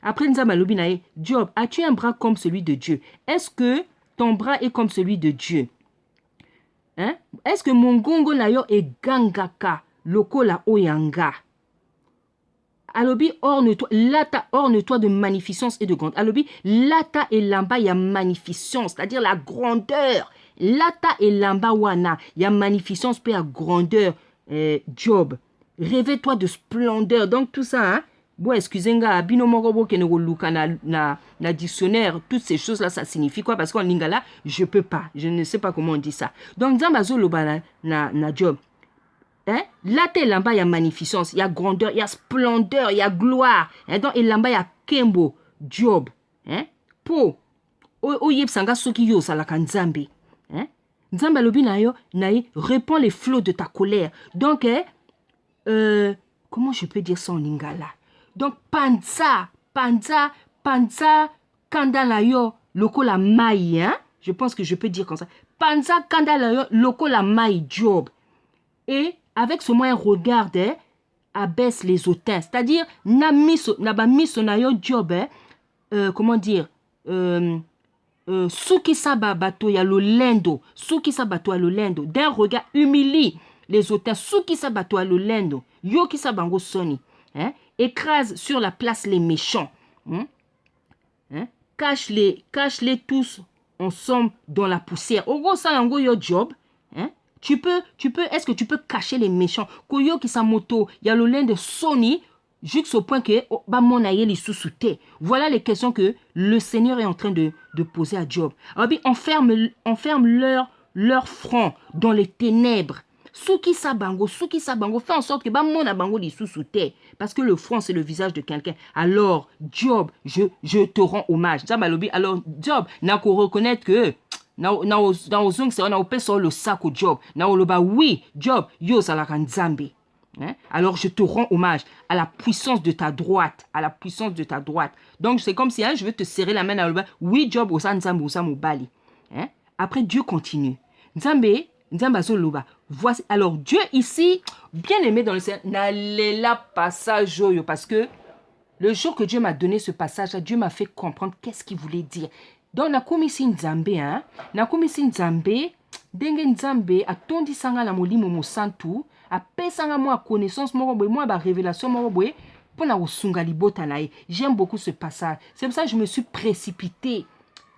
Après Nzambalobi na Job, as-tu un bras comme celui de Dieu? Est-ce que ton bras est comme celui de Dieu? Hein? Est-ce que mon gongo na yo est gangaka lokola oyanga? Alobi orne-toi de magnificence et de grandeur. Alobi lata et lamba ya magnificence, c'est-à-dire la grandeur. Lata et lamba wana ya magnificence pe ya grandeur. Job, rêvez-toi de splendeur. Donc tout ça, hein? Bon, excusez-moi, bino morobo ke luka na dictionnaire, toutes ces choses-là, ça signifie quoi? Parce qu'en lingala, je peux pas. Je ne sais pas comment on dit ça. Donc, dans ma zoloba na Job, hein? Là, t'es lamba, il y a magnificence, il y a grandeur, il y a splendeur, il y a gloire. Hein? Donc, il lamba, il y a Kembo, Job. Hein? Po, oyeb sanga soki yo salaka nzambe. Hein? Nzambe lobi na yo, répand les flots de ta colère. Donc, comment je peux dire ça en lingala? Donc, panza, kanda la yo, loko la maï, hein? Je pense que je peux dire comme ça. Panza, kanda la yo, loko la maï, Job. Et avec ce moyen, regarde, hein, abaisse les hautains. C'est-à-dire, na miso na yo, Job, hein, comment dire, suki saba bato ya lo lendo, suki saba bato ya lo lendo. D'un regard, humilie les hautains, suki saba bato ya lo lendo, yo ki sabango soni, hein? Écrase sur la place les méchants. Hein? Hein? Cache-les tous ensemble dans la poussière. Ogo salango yo Job. Hein? Est-ce que tu peux cacher les méchants? Koyo ki sa moto, ya le lin de Sony, jusqu'au point que ba monaye li sous-souté. Voilà les questions que le Seigneur est en train de poser à Job. Alors, enferme leur front dans les ténèbres. Suki sabango, fais en sorte que ba mona bango li sous-souté. Parce que le front, c'est le visage de quelqu'un. Alors, Job, je te rends hommage. Alors, Job, n'a qu'à reconnaître que dans ozong c'est on a opé sur le sac au Job. Oui, Job, yo salaka nzambe. Hein? Alors, je te rends hommage à la puissance de ta droite. À la puissance de ta droite. Donc, c'est comme si hein, je veux te serrer la main à l'oba. Oui, Job, osa nzambe, osa mobali. Hein? Après, Dieu continue. Nzambe azoloba. Voici. Alors, Dieu ici, bien aimé dans le Seigneur, n'allez la passage parce que le jour que Dieu m'a donné ce passage, Dieu m'a fait comprendre qu'est-ce qu'il voulait dire. Donc, nakomisi nzambe, hein? Nakomisi nzambe, denge nzambe, atondi sanga la molimo mosantu, apesanga moi connaissance, moi ba révélation, moi pour na osunga libota nae. J'aime beaucoup ce passage. C'est pour ça que je me suis précipité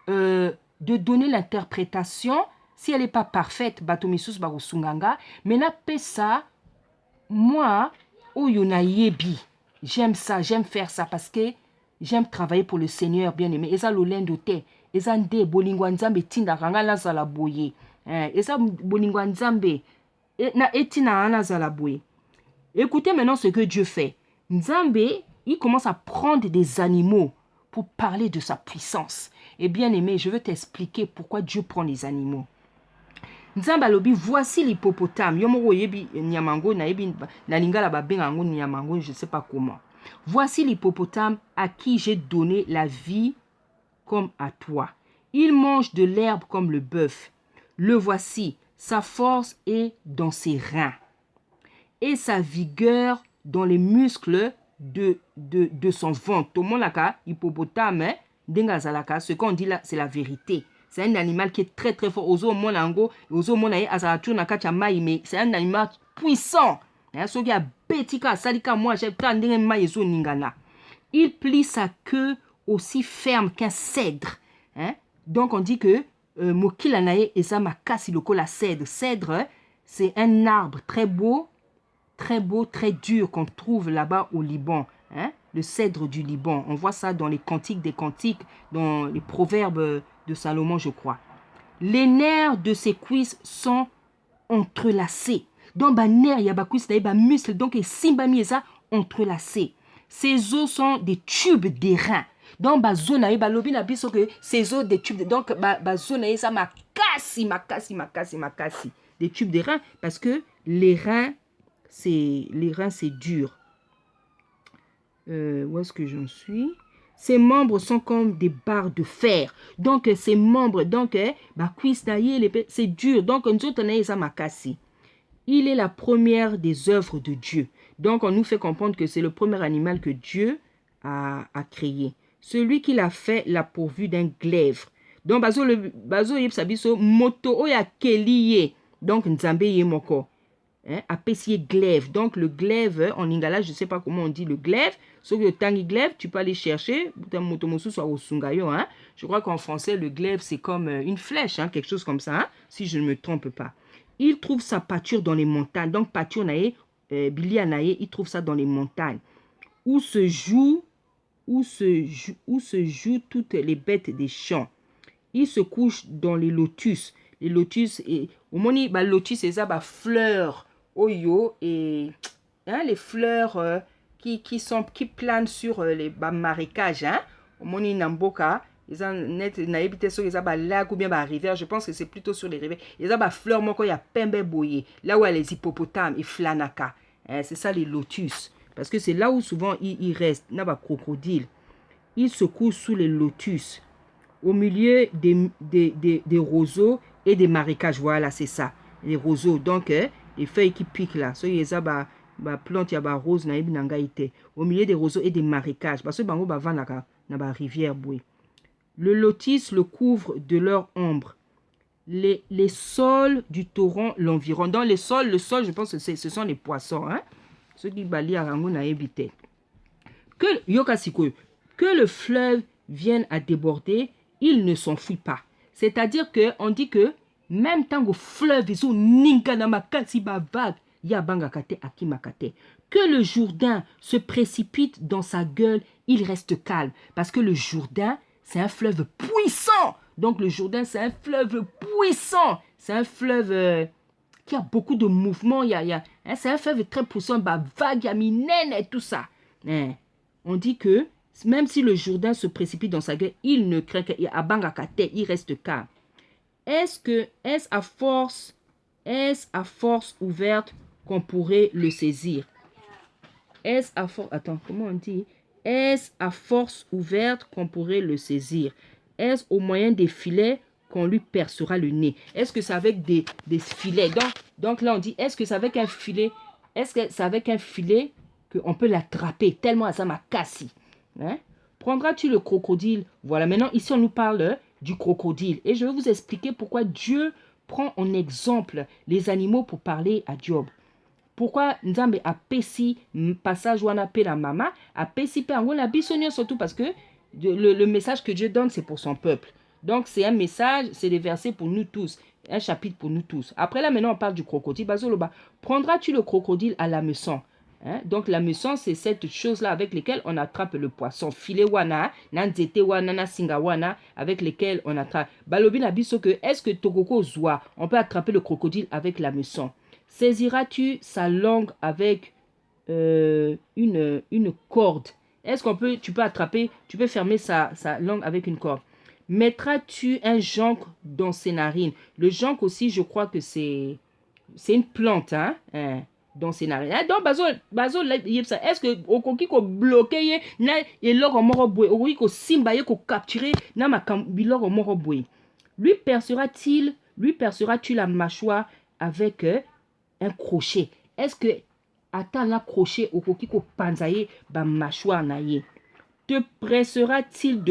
de donner l'interprétation. Si elle n'est pas parfaite, batomisus ba osunganga, mais na pesa, moi, oyona yebi. J'aime ça, j'aime faire ça parce que j'aime travailler pour le Seigneur, bien aimé. Et ça, le lendote. Et ça, nde bolingwa nzambe tinda ranga la zalaboye. Et ça, bolingwa nzambe. Na etina ana zalaboye. Écoutez maintenant ce que Dieu fait. Nzambe, il commence à prendre des animaux pour parler de sa puissance. Et bien aimé, je veux t'expliquer pourquoi Dieu prend les animaux. Nzambalobi, voici l'hippopotame. Yomoro yebi nyamango na yebi na lingala babengango nyamango, je ne sais pas comment. Voici l'hippopotame à qui j'ai donné la vie comme à toi. Il mange de l'herbe comme le bœuf. Le voici, sa force est dans ses reins et sa vigueur dans les muscles de son ventre. Tout le monde a hippopotame, hein? Ce qu'on dit là, c'est la vérité. C'est un animal qui est très très fort. Mais c'est un animal puissant. Il plie sa queue aussi ferme qu'un cèdre. Hein? Donc on dit que Mokilanae Ezamaka siloko la cèdre. Cèdre, c'est un arbre très beau, très dur qu'on trouve là-bas au Liban. Hein? Le cèdre du Liban. On voit ça dans les cantiques des cantiques, dans les proverbes de Salomon, je crois. les nerfs de ses cuisses sont entrelacés. Donc, les nerfs, il y a des cuisses, il y a des muscles, donc, ils sont entrelacés. Ces os sont des tubes d'airain. Donc, ces os des tubes, donc, ça makasi. Des tubes d'airain, parce que les reins, c'est dur. Où est-ce que j'en suis? Ses membres sont comme des barres de fer. Donc, ses membres, donc, c'est dur. Donc, il est la première des œuvres de Dieu. Donc, on nous fait comprendre que c'est le premier animal que Dieu a créé. Celui qui l'a fait l'a pourvu d'un glaive. Donc, moto oya keliye. Donc, nzambe ye moko. Apesiye glaive. Donc, le glaive, en lingala, je ne sais pas comment on dit le glaive. Sauf que le tangi glaive, tu peux aller chercher. Je crois qu'en français, le glaive, c'est comme une flèche, hein, quelque chose comme ça, hein, si je ne me trompe pas. Il trouve sa pâture dans les montagnes. Donc, pâture nae, Billy Anaye, il trouve ça dans les montagnes. Où se jouent toutes les bêtes des champs. Il se couche dans les lotus. Les lotus, au moni, lotus, c'est ça, fleurs, oyo, et hein, les fleurs qui planent sur les marécages. Hein. Au moni, namboka, ils ont net naïbité sur les lacs ou bien rivière. Je pense que c'est plutôt sur les rivières. Ils ont fleurs, moi, il y a pembe boye. Là où il y a les hippopotames et flanaka. Hein, c'est ça les lotus. Parce que c'est là où souvent il reste. Il y a des crocodiles. Il se couche sous les lotus. Au milieu des roseaux et des marécages. Voilà, c'est ça. Les roseaux. Donc, les feuilles qui piquent là. So, il y a des plantes, il y a des roses. Au milieu des roseaux et des marécages. Parce que il y a des rivières. Le lotus le couvre de leur ombre. Les sols du torrent l'environnent. Dans les sols, le sol, je pense que ce sont les poissons. Hein? Ceux qui balient à Rango n'a évité. Que le fleuve vienne à déborder, il ne s'enfuit pas. C'est-à-dire qu'on dit que même tant que le fleuve est vague, que le Jourdain se précipite dans sa gueule, il reste calme. Parce que le Jourdain, c'est un fleuve puissant. Donc le Jourdain, c'est un fleuve puissant. C'est un fleuve qui a beaucoup de mouvements. C'est un fleuve très puissant, vague, il y a minène et tout ça. On dit que même si le Jourdain se précipite dans sa gueule, il ne craint qu'il reste calme. Est-ce à force ouverte qu'on pourrait le saisir? Est-ce à force ouverte qu'on pourrait le saisir? Est-ce au moyen des filets qu'on lui percera le nez? Est-ce que c'est avec des filets? Donc là, on dit, est-ce que c'est avec un filet? Est-ce que c'est avec un filet qu'on peut l'attraper? Tellement ça m'a cassé. Hein? Prendras-tu le crocodile? Voilà, maintenant, ici, on nous parle du crocodile. Et je vais vous expliquer pourquoi Dieu prend en exemple les animaux pour parler à Job. Pourquoi Nzambe a pesi passage où on appelle la mama, a pesi pe on a bisogno surtout parce que le message que Dieu donne, c'est pour son peuple. Donc, c'est un message, c'est des versets pour nous tous, un chapitre pour nous tous. Après là, maintenant, on parle du crocodile. Prendras-tu le crocodile à l'hameçon? Hein? Donc, l'hameçon, c'est cette chose-là avec laquelle on attrape le poisson. Filet wana, nanzete wana, nasinga wana, avec lesquels on attrape. Balobi na biso que, est-ce que Tokoko Zoa, on peut attraper le crocodile avec l'hameçon? Saisiras-tu sa langue avec une corde? Est-ce tu peux attraper, tu peux fermer sa langue avec une corde? Mettras-tu un jonc dans ses narines? Le jonc aussi, je crois que c'est une plante, hein? Dans ses narines. Donc, est-ce que au koki ko bloquer na eloko moko boy, au koki ko simba ye ko capturer na makambiloko moko boy. Lui perceras-tu la mâchoire avec un crochet? Est-ce que attends la crochet au koki ko panzaye ba mâchoire na ye? Te pressera-t-il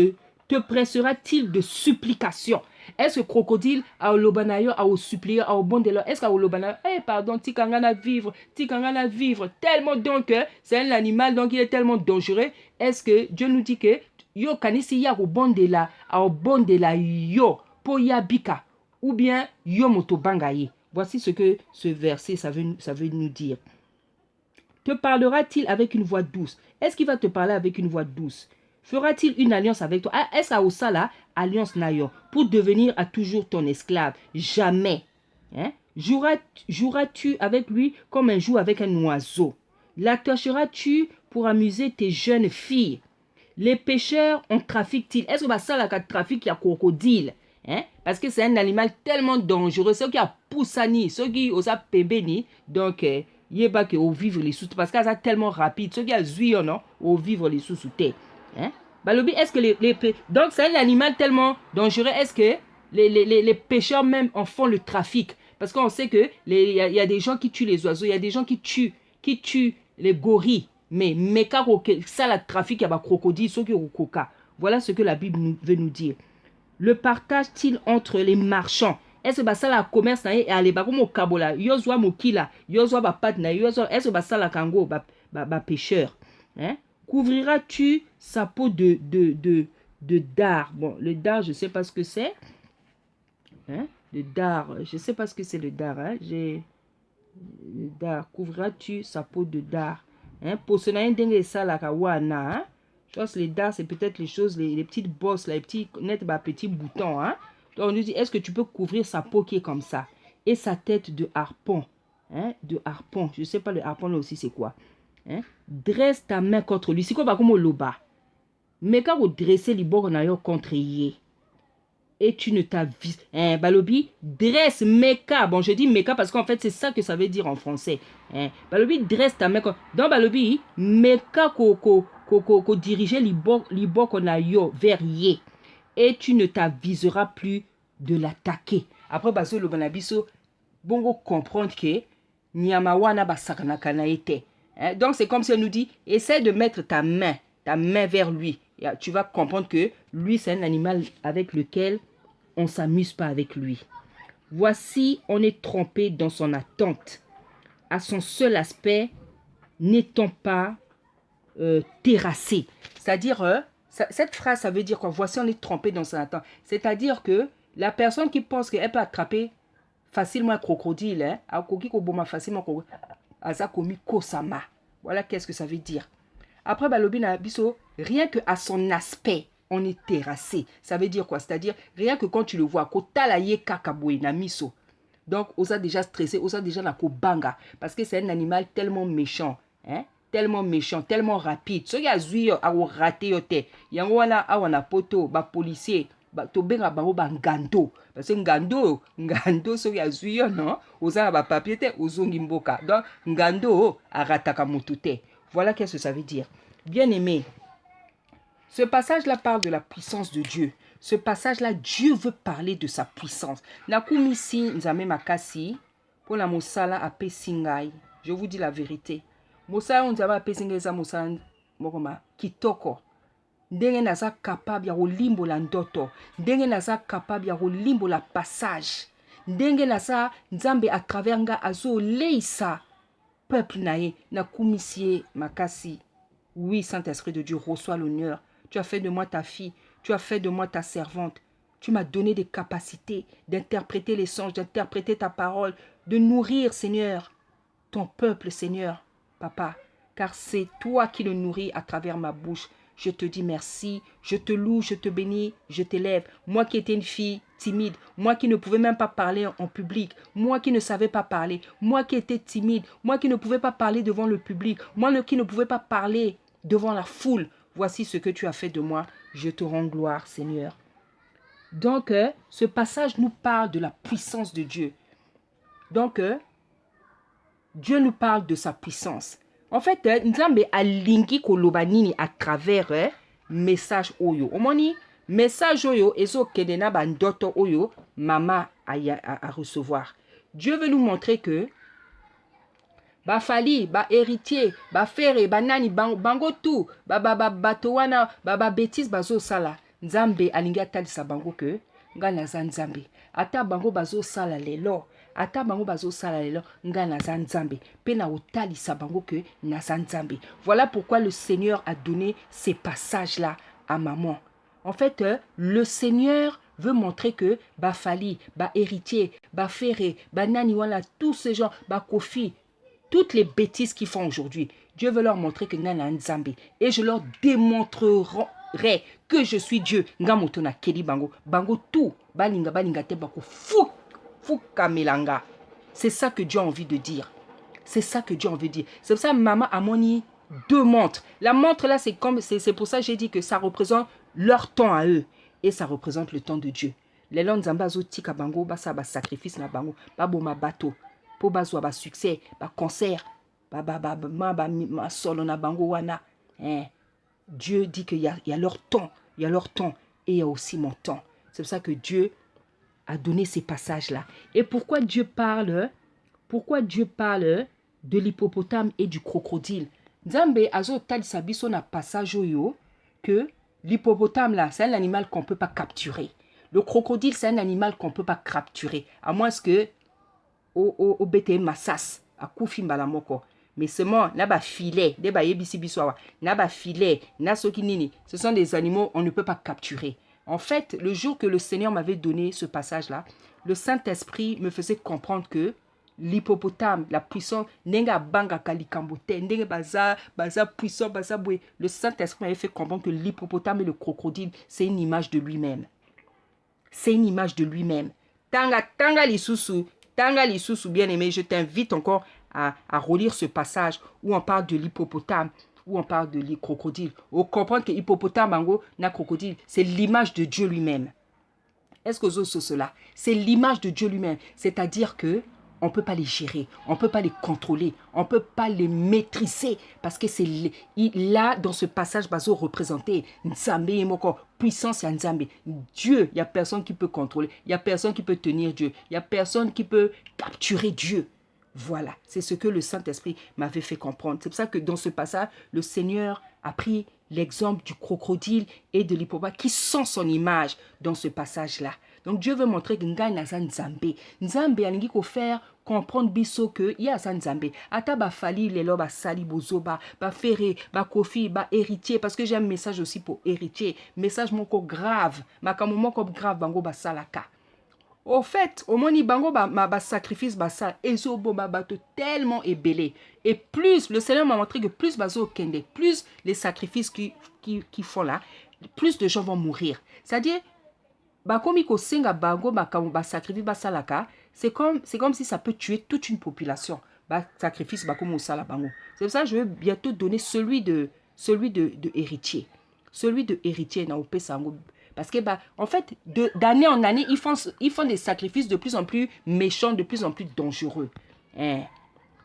de supplication? Est-ce que crocodile a au lobanayo a au supplier a au bon de l'heure? Est-ce qu'à au lobanayo pardon tikangana vivre tellement donc c'est un animal donc il est tellement dangereux? Est-ce que Dieu nous dit que yo kanisi ya au bon de la yo po yabika ou bien yo moto bangaye? Voici ce que ce verset ça veut nous dire. Te parlera-t-il avec une voix douce? Est-ce qu'il va te parler avec une voix douce? Fera-t-il une alliance avec toi? Est-ce à ça là, alliance nayo, pour devenir à toujours ton esclave? Jamais. Hein? Joueras-tu avec lui comme un joue avec un oiseau? L'attacheras-tu pour amuser tes jeunes filles? Les pêcheurs en trafiquent-ils? Est-ce que ça là, trafic, il y a crocodile? Hein? Parce que c'est un animal tellement dangereux. Ceux qui a poussani, ceux qui osent pébéni, donc il y a que au vivre les sous parce que c'est tellement rapide. Ceux qui a zouillon, non, au vivre les sous terre. Hein? Balobi, est-ce que donc c'est un animal tellement dangereux. Est-ce que les pêcheurs même en font le trafic? Parce qu'on sait que y a des gens qui tuent les oiseaux, il y a des gens qui tuent les gorilles. Mais ça la trafic, il y a des crocodiles, ceux qui ont coca. Voilà ce que la Bible veut nous dire. Le partage-t-il entre les marchands? Est-ce que ça la commerce na et aller comme au kabola, yozwa mokila, yozwa ba pat na yozwa, est-ce que ça la kango ba pêcheur? Hein? Couvriras-tu sa peau de dard? Bon, le dard, je ne sais pas ce que c'est. Hein? Le dard, je ne sais pas ce que c'est le dard. Hein? Le dard, couvriras-tu sa peau de dard? Hein? Pour ce n'est ça la kawana. Hein? Je pense que les dards, c'est peut-être les choses, les petites bosses, les petits petits boutons. Hein? Donc on nous dit, est-ce que tu peux couvrir sa peau qui est comme ça? Et sa tête de harpon. Hein? De harpon. Je ne sais pas le harpon là aussi c'est quoi. Hein? Dresse ta main contre lui. C'est quoi comme au loba? Mais quand vous dressez les bords contre lui. Et tu ne t'avises. Hein, Balobi, dresse meka. Bon, je dis meka parce qu'en fait, c'est ça que ça veut dire en français. Hein? Balobi, dresse ta main. Dans Balobi, meka ko diriger l'ibor qu'on a yo vers yé. Et tu ne t'aviseras plus de l'attaquer. Après, baso le banabiso, bongo comprendre que nyamawana basakanakana était. Donc, c'est comme si elle nous dit, essaie de mettre ta main vers lui. Tu vas comprendre que lui, c'est un animal avec lequel on ne s'amuse pas avec lui. Voici, on est trompé dans son attente. À son seul aspect, n'étant pas terrassé. C'est-à-dire, cette phrase, ça veut dire quoi? Voici, on est trompé dans son attente. C'est-à-dire que la personne qui pense qu'elle peut attraper facilement un crocodile, facilement kosama. Voilà qu'est-ce que ça veut dire. Après, Balobina Bisso, rien que à son aspect, on est terrassé. Ça veut dire quoi? C'est-à-dire, rien que quand tu le vois, donc, on a déjà stressé, on a déjà na banga. Parce que c'est un animal tellement méchant. Hein? Tellement méchant, tellement rapide. Ce qui a zui a raté yote. Yangwana a wana poto, ba policier, ba to benga bango ba ngando. Parce que ngando ce qui a zui non, oza ba papier te ozongi mboka. Donc ngando a rataka mutute. Voilà qu'est-ce que ça veut dire. Bien aimé, ce passage-là parle de la puissance de Dieu. Ce passage-là, Dieu veut parler de sa puissance. Nakumisi nzame makasi pour la mosala ape singai. Je vous dis la vérité. Mosala nzame ape singai za mosala mokoma kitoko. Ndenge naza capable ya kolimbo la ndoto. Ndenge naza capable ya kolimbo la passage. Ndenge naza nzambe à travers nga azo leisa peuple nae nakumisi makasi. Oui, Saint-Esprit de Dieu, reçois l'honneur. Tu as fait de moi ta fille. Tu as fait de moi ta servante. Tu m'as donné des capacités d'interpréter les songes, d'interpréter ta parole, de nourrir, Seigneur, ton peuple, Seigneur, Papa. Car c'est toi qui le nourris à travers ma bouche. Je te dis merci, je te loue, je te bénis, je t'élève. Moi qui étais une fille timide, moi qui ne pouvais même pas parler en public, moi qui ne savais pas parler, moi qui étais timide, moi qui ne pouvais pas parler devant le public, moi qui ne pouvais pas parler devant la foule. Voici ce que tu as fait de moi. Je te rends gloire, Seigneur. Donc, ce passage nous parle de la puissance de Dieu. Donc, Dieu nous parle de sa puissance. En fait, Nzambe a linki kolobanini à travers message oyo. Omoni, message oyo, ezo kedena bandoto oyo, mama à recevoir. Dieu veut nous montrer que ba fali, ba héritier, ba fere, ba nani, bango tout, batowana, ba bêtise bazo sala. Nzambe alingi atalisa bango que nga naza nzambe. Ata bango bazo sala lelo, ata bango bazo sala lelo, nga naza nzambe. Pe na otalisa bango que naza nzambe. Voilà pourquoi le Seigneur a donné ces passages-là à maman. En fait, le Seigneur veut montrer que ba fali, ba héritier, ba fere, ba nani wala, tous ces gens, ba kofi, toutes les bêtises qu'ils font aujourd'hui, Dieu veut leur montrer que Nana Nzambe. Et je leur démontrerai démontrerai que je suis Dieu. Ngamotona keli bango. Bango tout. Balinga te bako. Fou kamelanga. C'est ça que Dieu a envie de dire. C'est ça que Dieu a envie de dire. C'est pour ça que maman a moni 2 montres. La montre là, c'est pour ça que j'ai dit que ça représente leur temps à eux. Et ça représente le temps de Dieu. Les gens nzamba zo tika bango, basa ba sacrifice na bango, ba boma bateau, po bazwa ba succès, ba concert, ma solo na bango wana. Dieu dit qu'il y a leur temps, il y a leur temps et il y a aussi mon temps. C'est pour ça que Dieu a donné ces passages-là. Et pourquoi Dieu parle de l'hippopotame et du crocodile? Nzambe azo talisa biso na passage oyo que l'hippopotame là, c'est un animal qu'on ne peut pas capturer. Le crocodile, c'est un animal qu'on ne peut pas capturer. À moins que au BTM Massas, à Koufi Mbalamoko. Mais seulement, n'a pas filet, n'a pas filet, n'a sokinini. Ce sont des animaux qu'on ne peut pas capturer. En fait, le jour que le Seigneur m'avait donné ce passage-là, le Saint-Esprit me faisait comprendre que l'hippopotame, la puissance, nenga banga kalikambote, nenga baza puissant, baza boué. Le Saint-Esprit m'avait fait comprendre que l'hippopotame et le crocodile, c'est une image de lui-même. C'est une image de lui-même. Tanga lisusu, bien aimé, je t'invite encore à relire ce passage où on parle de l'hippopotame, où on parle de crocodile. On comprend que l'hippopotame, bango, na crocodile, c'est l'image de Dieu lui-même. Est-ce que vous osez cela? C'est l'image de Dieu lui-même. C'est-à-dire que on ne peut pas les gérer, on ne peut pas les contrôler, on ne peut pas les maîtriser. Parce que c'est là, dans ce passage, bazo représenté Nzambe et moko, puissance et Nzambe. Dieu, il n'y a personne qui peut contrôler, il n'y a personne qui peut tenir Dieu, il n'y a personne qui peut capturer Dieu. Voilà, c'est ce que le Saint-Esprit m'avait fait comprendre. C'est pour ça que dans ce passage, le Seigneur a pris l'exemple du crocodile et de l'hippopotame qui sont son image dans ce passage-là. Donc Dieu veut montrer que Ngai naza Nzambe. Nzambe alingi ko faire comprendre biso que ya za Nzambe. Ata ba fali lelo ba sali bozoba, ba ferré, ba kofi, ba héritier parce que j'ai un message aussi pour héritier, message moko grave, makambo moko grave bango ba salaka. Au fait, au moni bango ba sacrifice ba ça ezo bomba bato tellement ébélé. Et plus le Seigneur m'a montré que plus bazo kende, plus les sacrifices qui font là, plus de gens vont mourir. C'est-à-dire bakomi ko senga bango ba sacrifice ba salaka, c'est comme si ça peut tuer toute une population. Ba sacrifice bakomo sala bango. C'est pour ça que je vais bientôt donner celui de héritier. Celui de héritier na opé sango. Parce que, en fait, d'année en année, ils font des sacrifices de plus en plus méchants, de plus en plus dangereux.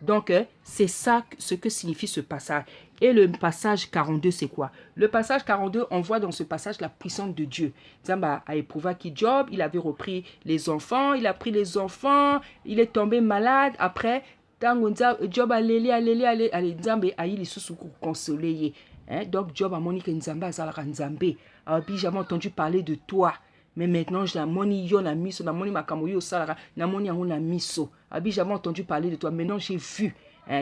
Donc, c'est ça ce que signifie ce passage. Et le passage 42, c'est quoi? Le passage 42, on voit dans ce passage la puissance de Dieu. Zamba a éprouvé qui Job, il avait repris les enfants, il a pris les enfants, il est tombé malade. Après, Job a allé, Zamba a eu les sous consolés. Donc, Job a moni que Nzamba a zalaka Nzambe. J'ai jamais entendu parler de toi. Mais maintenant, j'ai moni yo na miso, na moni makamo yo salara, na moni yango na miso. J'ai jamais entendu parler de toi. Maintenant, j'ai vu.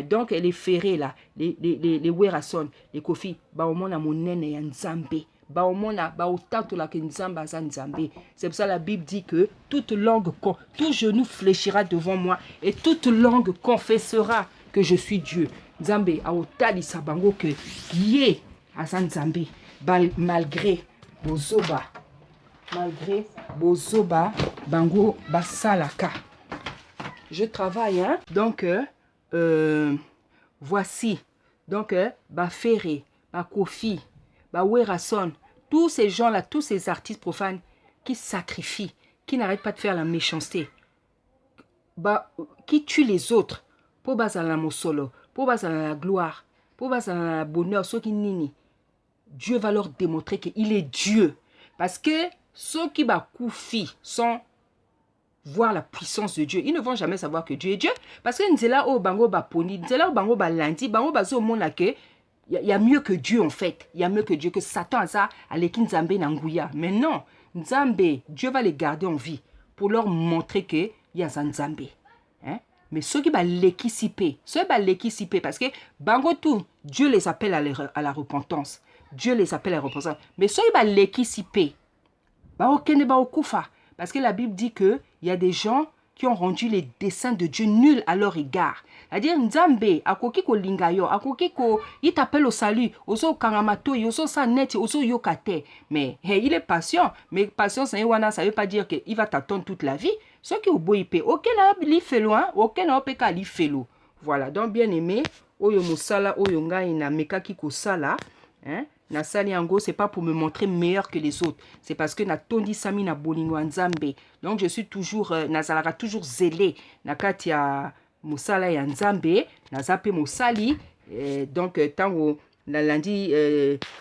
Donc, les ferrés là, les werason, les kofi, ba au mona monene ya Nzambe. Ba au mona, ba au tanto la que Nzamba za Nzambe. C'est pour ça la Bible dit que toute langue, tout genou fléchira devant moi et toute langue confessera que je suis Dieu. Nzambe a otali sabango que yé a Nzambe malgré bozoba bango basalaka. Je travaille hein. Donc voici donc ferré, kofi, werason, tous ces gens là, tous ces artistes profanes qui sacrifient, qui n'arrêtent pas de faire la méchanceté, qui tuent les autres pour bazala mosolo, pour bazala la gloire, pour bazala la bonheur, ceux qui nini. Dieu va leur démontrer qu'il est Dieu. Parce que ceux qui koufi sans voir la puissance de Dieu, ils ne vont jamais savoir que Dieu est Dieu. Parce que nzela o bango poni, nzela o bango landi, bango bazo mona que il y a mieux que Dieu en fait. Il y a mieux que Dieu, que Satan a ça, aleki Nzambe nanguya. Mais non, Nzambe, Dieu va les garder en vie pour leur montrer que y a Nzambe. Hein? Mais ceux qui l'équiciper, parce que bango tout, Dieu les appelle à la repentance. Dieu les appelle à la repentance. Mais ceux qui l'équiciper, parce que la Bible dit qu'il y a des gens qui ont rendu les desseins de Dieu nuls à leur égard. C'est-à-dire, Nzambe, akoki ko lingayo, akoki ko, il t'appelle au salut, oso karamato, oso sa net, oso yokate. Mais il est patient. Mais patience, ça ne veut pas dire qu'il va t'attendre toute la vie. Ce qui est au bout, aucun n'a li fait loin, aucun n'a pas li fait l'eau. Voilà, donc bien aimé, oyo musala, oyo ngai na meka kiko sala, hein, na sali yango, c'est pas pour me montrer meilleur que les autres. C'est parce que na tondi sami na bolingo nzambe. Donc je suis toujours, nazalaka toujours zélé. Na katia musala ya nzambe, na zape musali. Donc tango na lundi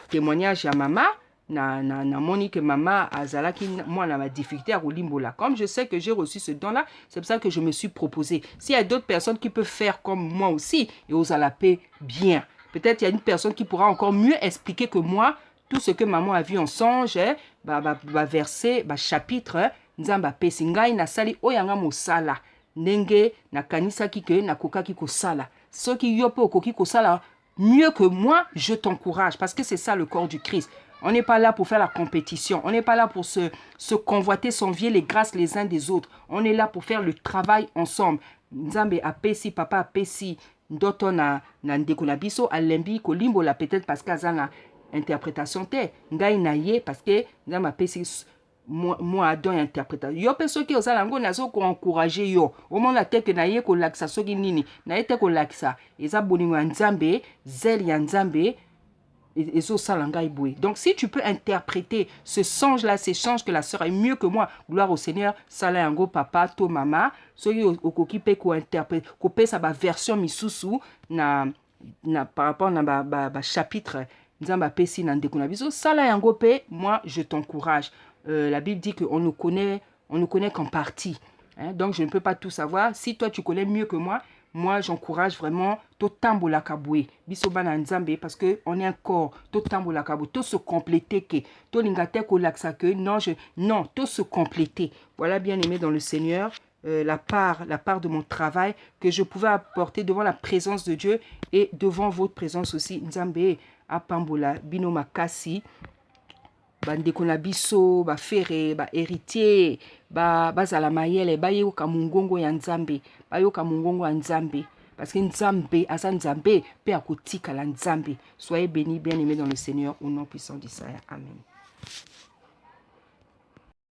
témoignage à maman, na moni que maman azalaki moi na ma difficulté à limbola. Comme je sais que j'ai reçu ce don là, c'est pour ça que je me suis proposé. S'il y a d'autres personnes qui peuvent faire comme moi aussi et aux alapé bien. Peut-être il y a une personne qui pourra encore mieux expliquer que moi tout ce que maman a vu en songe, verset, chapitre, nzamba pesingai na sali oyanga mosala. Nenge na kanisa kike na koka kiko sala. Ceux qui yopo okoki ko sala mieux que moi, je t'encourage parce que c'est ça le corps du Christ. On n'est pas là pour faire la compétition. On n'est pas là pour se convoiter, s'envier les grâces les uns des autres. On est là pour faire le travail ensemble. Nzambe apesi, papa apesi, ndoto na ndeko na biso alembi kolimbo la peut-être parce qu'azana interprétation te. Ngai na ye parce que nzambe apesi moi adon interprétation. Yo pe soki osala ngo nazo ko encourager yo. Au moment la teke na ye ko laksa soki nini. Na ye te ko laksa. Eza bolingo ya nzambe, zel ya nzambe. Donc, si tu peux interpréter ce songe-là, ces songes que la sœur est mieux que moi, gloire au Seigneur, Salayango, papa, to mama, soki okokipe ko interpréter, ko pe sa ba version misusu na par rapport na ba chapitre nzamba pesi na ndeko na biso, Salayango pe, moi je t'encourage. La Bible dit qu'on ne connaît qu'en partie. Hein? Donc, je ne peux pas tout savoir. Si toi tu connais mieux que moi, j'encourage vraiment tout tambola kaboué. Bisoba na nzambe parce que on est un corps. Tout tambola kaboué. Tout se compléter que. Tout lingate ko laksa que. Non, tout se compléter. Voilà, bien aimé dans le Seigneur, la part de mon travail que je pouvais apporter devant la présence de Dieu et devant votre présence aussi. Nzambe apambola bino makasi. Bandeko na biso, ba fere, ba héritier, ba zala mayele, ba yoka mungongo ya nzambe, ba yoka mungongo ya nzambe. Parce que nzambe, asa nzambe, pe akotika la nzambe. Soyez bénis, bien-aimés dans le Seigneur, au nom puissant d'Israël. Amen.